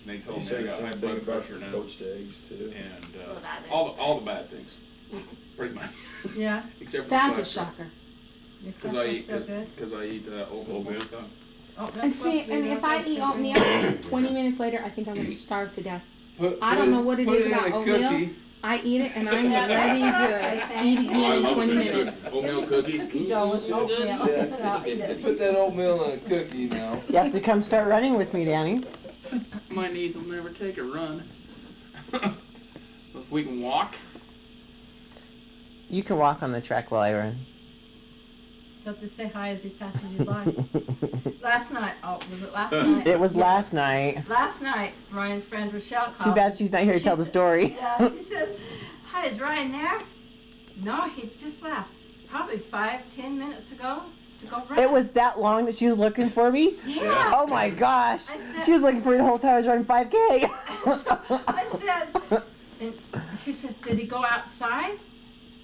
and they You told me I said the got high same thing blood about pressure your now, poached eggs too. and Well, that is- all the bad things, pretty much, Yeah, except for That's a cholesterol. shocker. your Because I cholesterol's eat, still good. because I eat oatmeal. Oatmeal. Oatmeal's And supposed see, to be and real if I good eat for oatmeal, 20 minutes later, I think I'm gonna starve to death. Put I don't know what it put is in about a oatmeal. cookie I eat it and I'm ready to eat again in 20 minutes. Oatmeal cookie. Put that oatmeal in a cookie now. You have to come start running with me, Danny. My knees will never take a run. If we can walk. You can walk on the track while I run. He'll just say hi as he passes you by. Last night, was it last night? It was last night. Last night, Ryan's friend Rochelle called. Too bad she's not here to tell the story. Yeah, she said, hi, is Ryan there? No, he just left. Probably 5-10 minutes ago to go run. It was that long that she was looking for me? Yeah. Oh my gosh. I said, She was looking for me the whole time I was running 5K. I said, and she said, did he go outside?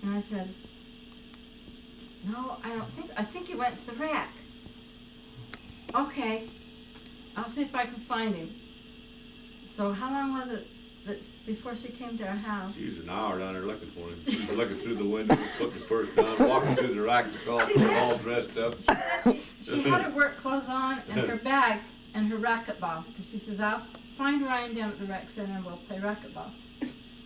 And I said, no, I think he went to the rack. Okay, I'll see if I can find him. So how long was it before she came to our house? She was an hour down there looking for him. She was looking through the window, putting the purse down, walking through the rack, all dressed up. She had her work clothes on and her bag and her racquetball. Because she says, I'll find Ryan down at the rec center and we'll play racquetball.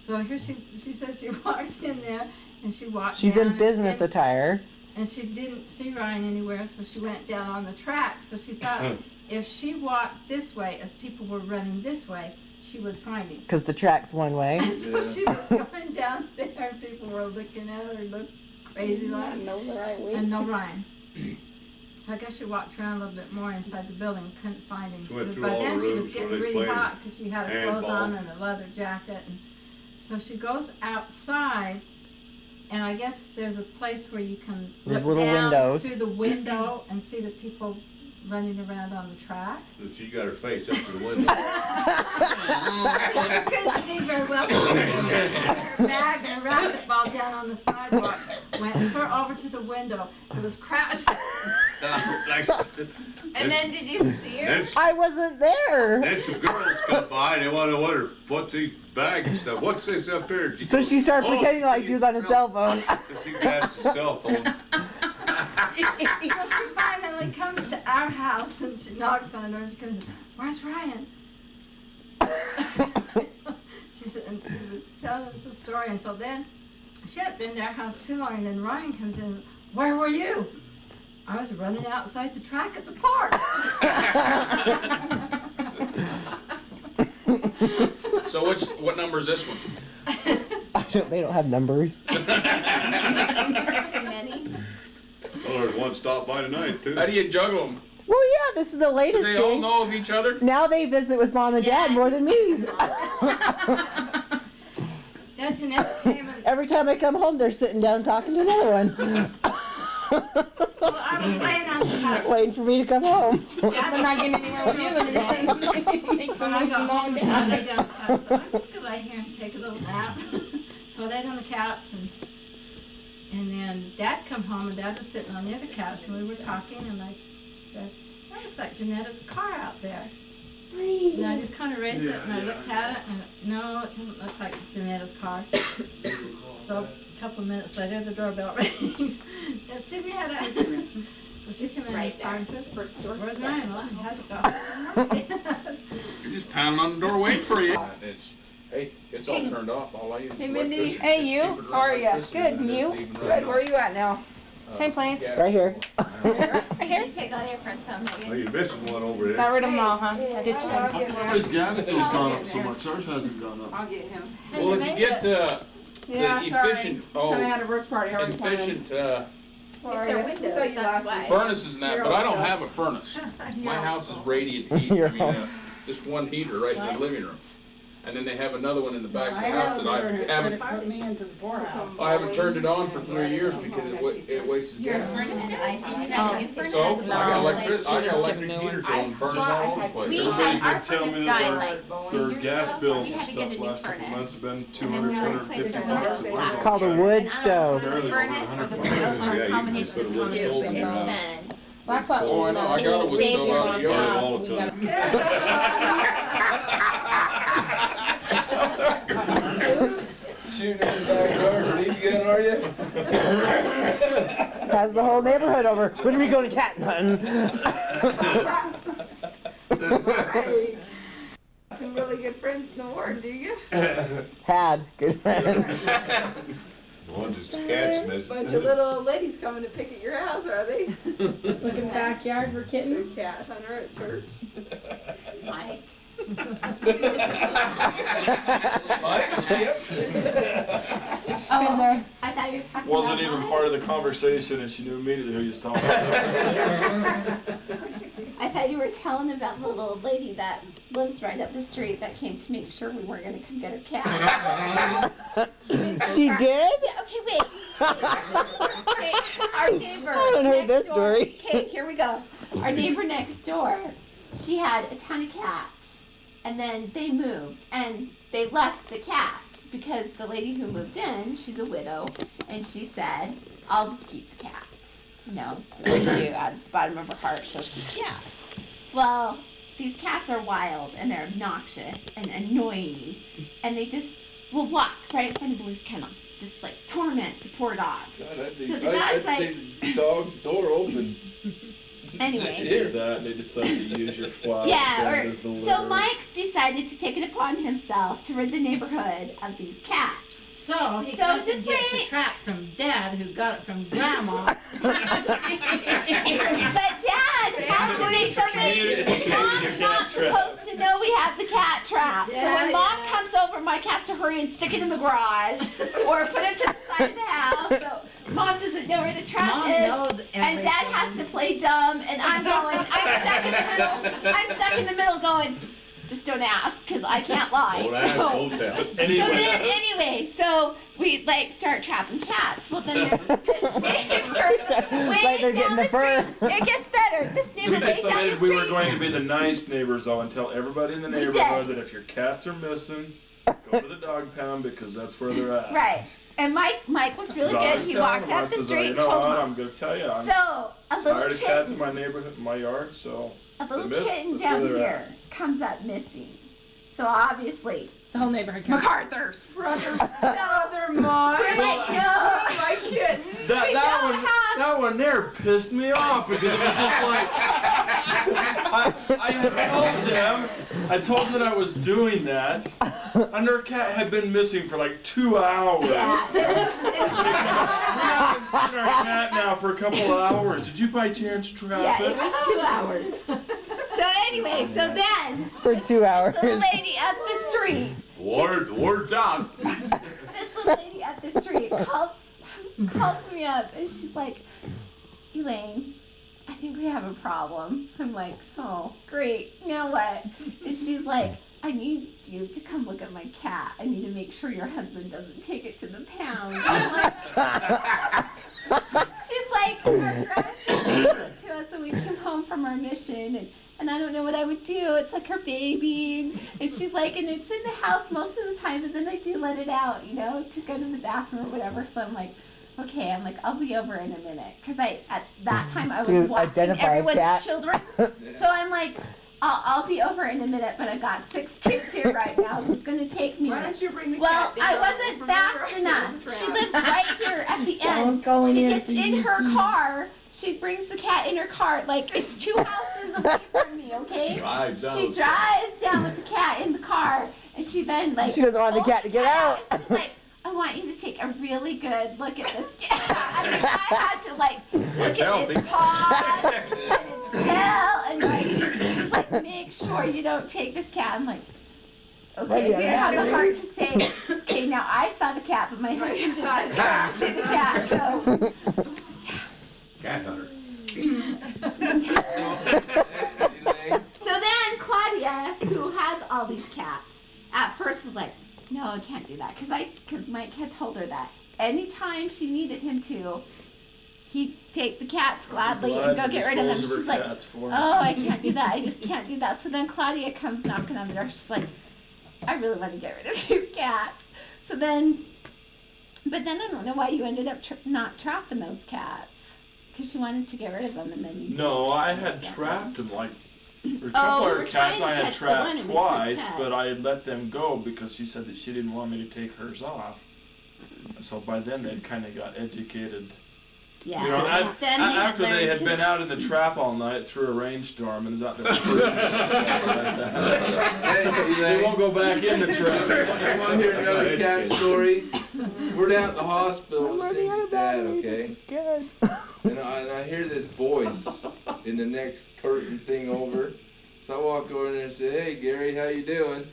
So here she says she walked in there and she walked She's down in business attire. and she didn't see Ryan anywhere, so she went down on the track. So she thought if she walked this way as people were running this way, she would find him. Because the track's one way. And so she was going down there and people were looking at her and looked crazy like. No Ryan. And no Ryan. So I guess she walked around a little bit more inside the building and couldn't find him. She went So through by all then the she was rooms where getting they really played hot because she had her clothes on and a leather jacket. And so she goes outside, and I guess there's a place where you can There's look little down windows. through the window and see the people running around on the track. So she got her face up to the window. She couldn't see very well. So she had her bag and her racquetball down on the sidewalk. Went clear over to the window. It was crashed. And then did you see her? I wasn't there. Then some girls come by and they want to wonder, what's these bags and stuff? What's this up here? So she started pretending like she was on a cell phone. So she grabs the cell phone. So she finally comes to our house and she knocks on the door and she comes, where's Ryan? She said, and she was telling us the story, and so then she hadn't been to our house too long, and then Ryan comes in, where were you? I was running outside the track at the park. So what number is this one? They don't have numbers. Too many. Well, there's one stopped by tonight, too. How do you juggle them? Well, yeah, this is the latest Do they all thing. know of each other? Now they visit with mom and dad more than me. Then Jeanette came and, Every time I come home, they're sitting down talking to another one. well, I was laying on the couch. Waiting for me to come home. Yeah, I'm not getting anywhere with you today. So I got home and I lay down on the couch. So I'm just gonna lay here and take a little nap. So I laid on the couch and then Dad come home and Dad was sitting on the other couch and we were talking and I said, that looks like Jeanetta's car out there. And I just kind of raised it and I looked at it and no, it doesn't look like Jeanetta's car. So a couple of minutes later the doorbell rings. It's Jeanetta. So she came in and was talking to us. Where's Ryan? Well, he has a car. You're just pounding on the door waiting for you. It's all turned off. All I use is Hey, Mindy. electricity. Hey, Just you. keep it How are running ya? electricity Good. and You? it's even Good. running Where are you at now? Same place. Yeah. Right here. Right here. Did you take all your friends home, Well, Megan? you're missing one over there. Got rid of them all, huh? Ditched How them. come everybody's gas bill's gone up so much? Ours hasn't gone up. I'll get him. Well, if you get the efficient, Kinda had a birth party already planned. efficient It's their windows, Saw you that's last why. week. furnaces and that, You're but I all don't set. have a furnace. My You're house all is radiant heat. You're I mean, all- just one heater right in the living room. And then they have another one in the back of I the house have that I one haven't, put me into the poorhouse. I haven't turned it on for 3 years because it wastes Your gas. furnace, I think you got a new furnace. So, I got Like, electric heaters on, burning all over the place. We Everybody's had our been telling furnace me died that like 2 their years gas ago, so bills we and had to get stuff a new last couple furnace. months have been And 200, then we replaced 250 our bucks. windows a last month. Called a year. wood And I don't know stove. if it's the furnace or the windows or a combination of the two, but it's been. That's what Oh, I know, I got a wood stove out in the yard. All the time. Shooting in the backyard, leave again, are you? Has the whole neighborhood over. When are we going cat hunting? some really good friends in the ward, do you? Had good friends. One just catch me. Bunch of little old ladies coming to pick at your house, are they? Looking backyard for kittens. The cat hunter at church. Mike. Oh, I thought you were talking Wasn't about even Mike. part of the conversation and she knew immediately who he was talking about. I thought you were telling about the little old lady that lives right up the street that came to make sure we weren't going to come get her cat. She did? Yeah, okay, wait. Okay, our neighbor. I haven't heard next this door- story. Okay, here we go. Our neighbor next door, she had a ton of cats. And then they moved and they left the cats because the lady who moved in, she's a widow, and she said, I'll just keep the cats. You know, thank you, at the bottom of her heart, she'll keep cats. Well, these cats are wild and they're obnoxious and annoying, and they just will walk right in front of Blue's kennel, just like torment the poor dog. God, I'd So the dog's like, the dog's door open. anyway. Hear that, and they decided to use your flower Yeah, stand or, as the so litter. Mike's decided to take it upon himself to rid the neighborhood of these cats. So he So comes just and gets the wait. trap from Dad, who got it from Grandma. But Dad has to make something. Mom's not supposed to know we have the cat trap. So Yeah, when Mom comes over, Mike has to hurry and stick it in the garage or put it to the side of the house. So Mom doesn't know where the trap Mom is. knows And Dad has to play dumb, and I'm stuck in the middle. I'm stuck in the middle going, just don't ask, because I can't lie. Don't ask, don't tell. So then, anyway, so we like start trapping cats. Well, then there's this neighbor Like they're getting the fur. It gets better. This We neighbor way down the decided we were street. going to be the nice neighbors though and tell everybody in the We neighborhood did. that if your cats are missing, go to the dog pound because that's where they're at. Right. And Mike was really So I good. was He telling walked them, I up the says, street you and know told what, them. I'm going to tell you, I'm So a little tired of cats in kitten, my neighborhood, my yard, so a little they miss, kitten that's where down they're here comes up missing. So obviously, The whole neighborhood comes. MacArthur's. Brother mine. We're like, no. My kitten. That one there pissed me off because it was just like I had told them I was doing that, and their cat had been missing for like 2 hours. Yeah, We haven't seen our cat now for a couple of hours. Did you by chance trap yeah, it? it was 2 hours. So anyway, so then For 2 hours. this little lady up the street, Word's out. this little lady up the street calls me up and she's like, Elaine, I think we have a problem. I'm like, oh, great, now what? And she's like, I need you to come look at my cat. I need to make sure your husband doesn't take it to the pound. I'm like, she's like, our grandkids gave it to us when we came home from our mission, and I don't know what I would do. It's like her baby, and she's like, and it's in the house most of the time, but then I do let it out, you know, to go to the bathroom or whatever. So I'm like, okay, I'll be over in a minute, because at that time I was To watching identify a everyone's cat. children. So I'm like, I'll be over in a minute, but I've got 6 kids here right now, so it's gonna take me. Why don't you bring the Well, cat down I wasn't from fast your enough. exit She trap? lives right here at the end. Don't go She in gets in her car. She brings the cat in her car. Like, it's 2 houses away from me, okay? Drive down. She drives down with the cat in the car, and she then, like, She doesn't want the pulls cat to get out. And she's like, I want you to take a really good look at this cat. I mean, I had to, like, look at its paw and its tail, and, like, she's like, make sure you don't take this cat. I'm like, okay, Right, I didn't have the heart to say, okay, now I saw the cat, but my husband did not see the cat, so. Cat hunter. So then Claudia, who has all these cats, at first was like, no, I can't do that, because Mike had told her that anytime she needed him to, he'd take the cats gladly and go get rid of them. She's like, oh, I can't do that. I just can't do that. So then Claudia comes knocking on the door. She's like, I really want to get rid of these cats. So then, but then I don't know why you ended up not trapping those cats. Because she wanted to get rid of them, and then you No, I had trapped them like a couple we of were cats trying to I had catch the one trapped and we couldn't twice, catch. but I had let them go because she said that she didn't want me to take hers off. So by then they'd kind of got educated Yeah. You know, Then he after they had learned- been out in the trap all night through a rainstorm and is out there. They won't go back in the trap. I want to hear another cat story. We're down at the hospital with Cindy's dad, okay? And I hear this voice in the next curtain thing over. So I walk over there and say, "Hey Gary, how you doing?"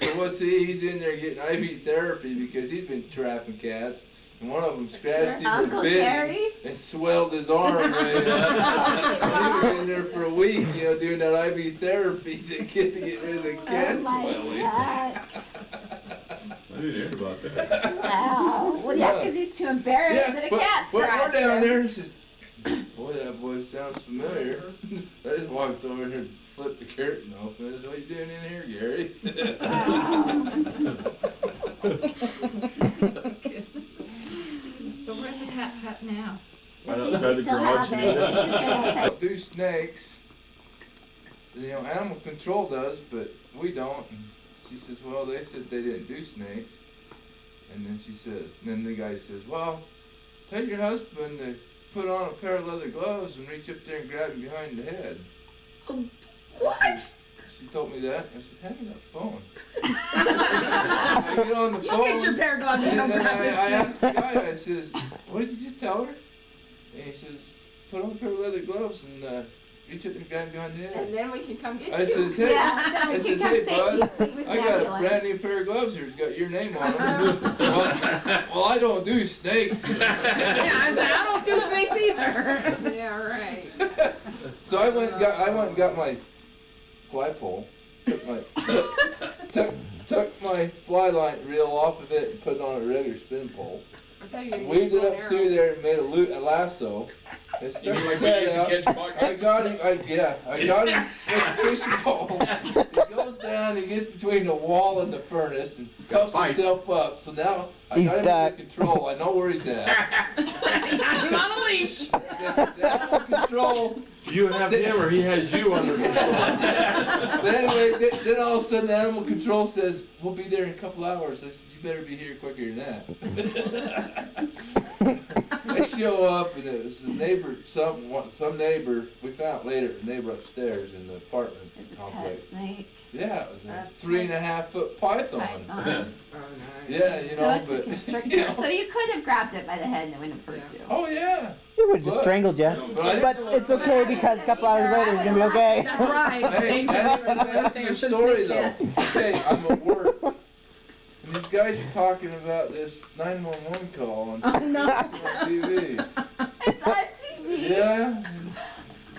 So what's he? He's in there getting IV therapy because he's been trapping cats. And one of them scratched him Uncle a bit Gary? and swelled his arm right up. So he was in there for a week, you know, doing that IV therapy to get rid of the cat swelling. I didn't hear about that. Wow. Well, yeah, because he's too embarrassed that a cat but scratched we're down him. there and says, "Boy, that voice sounds familiar." I just walked over here and flipped the curtain open. I said, "What you doing in here, Gary?" So where's the cat trap now? Right outside the garage. Don't do snakes. You know, animal control does, but we don't. And she says, "Well, they said they didn't do snakes." And then she says, then the guy says, "Well, tell your husband to put on a pair of leather gloves and reach up there and grab him behind the head." What? She told me that. I said, "Hand me that phone." I get on the phone. You'll get your pair of gloves, you And don't then grab this I asked the guy, I says, "What did you just tell her?" And he says, "Put on a pair of leather gloves and reach up and grab him behind the head." And then we can come get you. I says, "Hey," Yeah, I we can says, come "Hey, save bud, you with I got a ambulance." brand new pair of gloves here. It's got your name on them." well, I don't do snakes. Yeah, I don't do snakes either. Yeah, right. So I went and got my flagpole, took my fly line reel off of it and put it on a regular spin pole. I thought you were gonna Weaved get it up through there and made a lasso. And stuck You mean his like we head used to out. catch buckets? I got him. I got him with a fishing pole. He goes down. He gets between the wall and the furnace and cuffs himself up. So now I He's got him stuck. under control. I know where he's at. I'm on a leash. The animal control. You have him or he has you under control. But anyway, then all of a sudden the animal control says, "We'll be there in a couple hours." I said, "You better be here quicker than that." They show up and it was a neighbor, some neighbor, we found later, a neighbor upstairs in the apartment complex. Snake. Yeah, it was a 3.5 foot python. Python. Oh, nice. Yeah, you So know, it's a but. constrictor. You know, So you could have grabbed it by the head and it wouldn't have hurt you. oh yeah. He would have just But- strangled you. But it's okay because a couple hours later he's gonna be okay. That's right. Hey, that's your story though. Okay, I'm at work. And these guys are talking about this 911 call on TV. It's on TV. Yeah.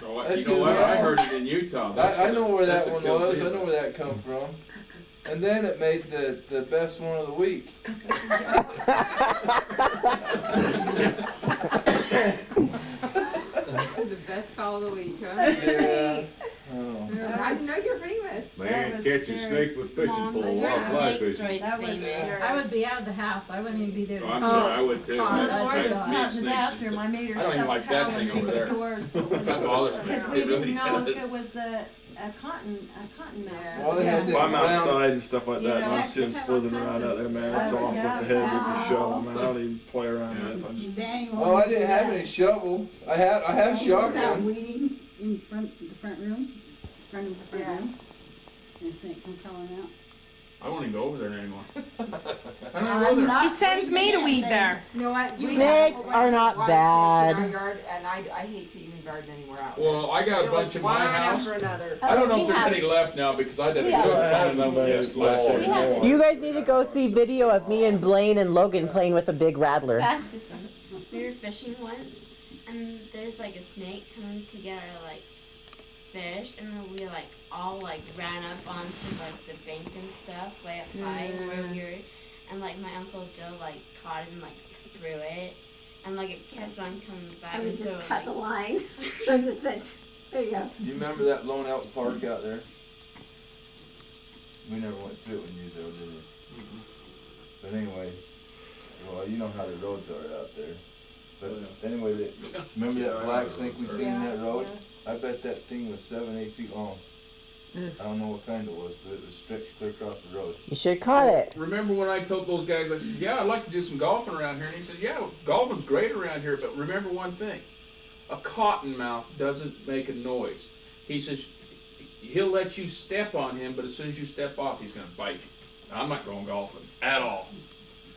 So what, you know what? I heard it in Utah. I know where that That's a one kill was. I deal. know where that come from. And then it made the best one of the week. The best call of the week, huh? Yeah. Oh. I know you're famous. Man, was catch a scary. snake with fishing Mom, pole Your while fly snake fishing. story's That was famous. I would be out of the house. I wouldn't even be there. Oh, to I'm see sorry, it. I would too. Oh, I was That's caught me, in the snakes. bathroom. I made her I don't even shut like the that towel thing and over get there. the doors. That bothers me. Because It we didn't really know if does. it was a cotton mouth. Well, they had Well, I'm that round- outside and stuff like that, and I'm Yeah. seeing slithering around out there, man. It's off with the head with the shovel, man. I don't even play around with it. I just Oh, I didn't have any shovel. I had a Was out shotgun. weeding in front, the front room, front of the front Yeah. room, and the snake come crawling out. I won't even go over there anymore. He sends me to weed there. You know what? We Snakes have are not wild bad. snakes in our yard, and I hate to even garden anywhere out. Well, I got a There was bunch in one my house. after another. I don't know we if there's have- any left now because I did a we good have- phone number just last We have- year. You guys need to go see video of me and Blaine and Logan playing with a big rattler. Fast system. We were fishing once, and there's like a snake coming to get our like fish, and then we like all like ran up onto like the bank and stuff way up high where we were, and like my Uncle Joe like caught it and like threw it, and like it kept on coming back. And we and just so, cut like, the line. And just said, there you go. Do you remember that Lone Elk Park out there? We never went through it when you were there, did you? But anyway, well, you know how the roads are out there. But anyway, remember that black snake we seen in that road? I bet that thing was 7, 8 feet long. I don't know what kind it was, but it was stretched clear across the road. You should have caught it. Remember when I told those guys, I said, yeah, I'd like to do some golfing around here. And he said, yeah, golfing's great around here, but remember one thing. A cottonmouth doesn't make a noise. He says, he'll let you step on him, but as soon as you step off, he's going to bite you. I'm not going golfing at all.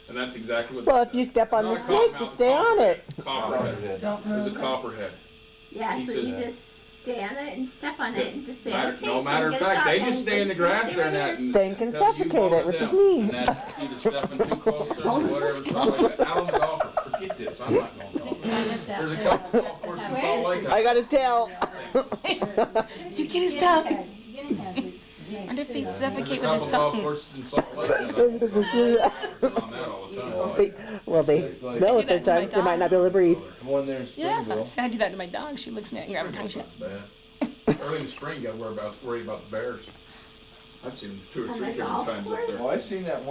And that's exactly what. Well, if you step on the snake, you stay on it. Copperhead. There's a copperhead. Yeah, He so says- you just stay on it and step on it and just say, okay. No so matter of get a fact, shot, they and just stay in the just grass stay there right and here. that. Then can until you suffocate go it with them. his knee. And that's either stepping too close to it or whatever. So like, out on the golf, forget this. I'm not going golfing. There's a couple golf courses in Salt Lake. I got his tail. Did you get his tongue? Wonder if he'd suffocate with his There's a couple golf tongue. courses in Salt Lake. On that all the time. Well, they smell it sometimes. They might not be able to breathe. One there in Yeah, Springville. so I do that to my dog. She looks at me and grab her tongue. She's like, Bad. Early in the spring, you gotta worry about the bears. I've seen them 2 or On 3 the different golf times up there. Well, I seen that one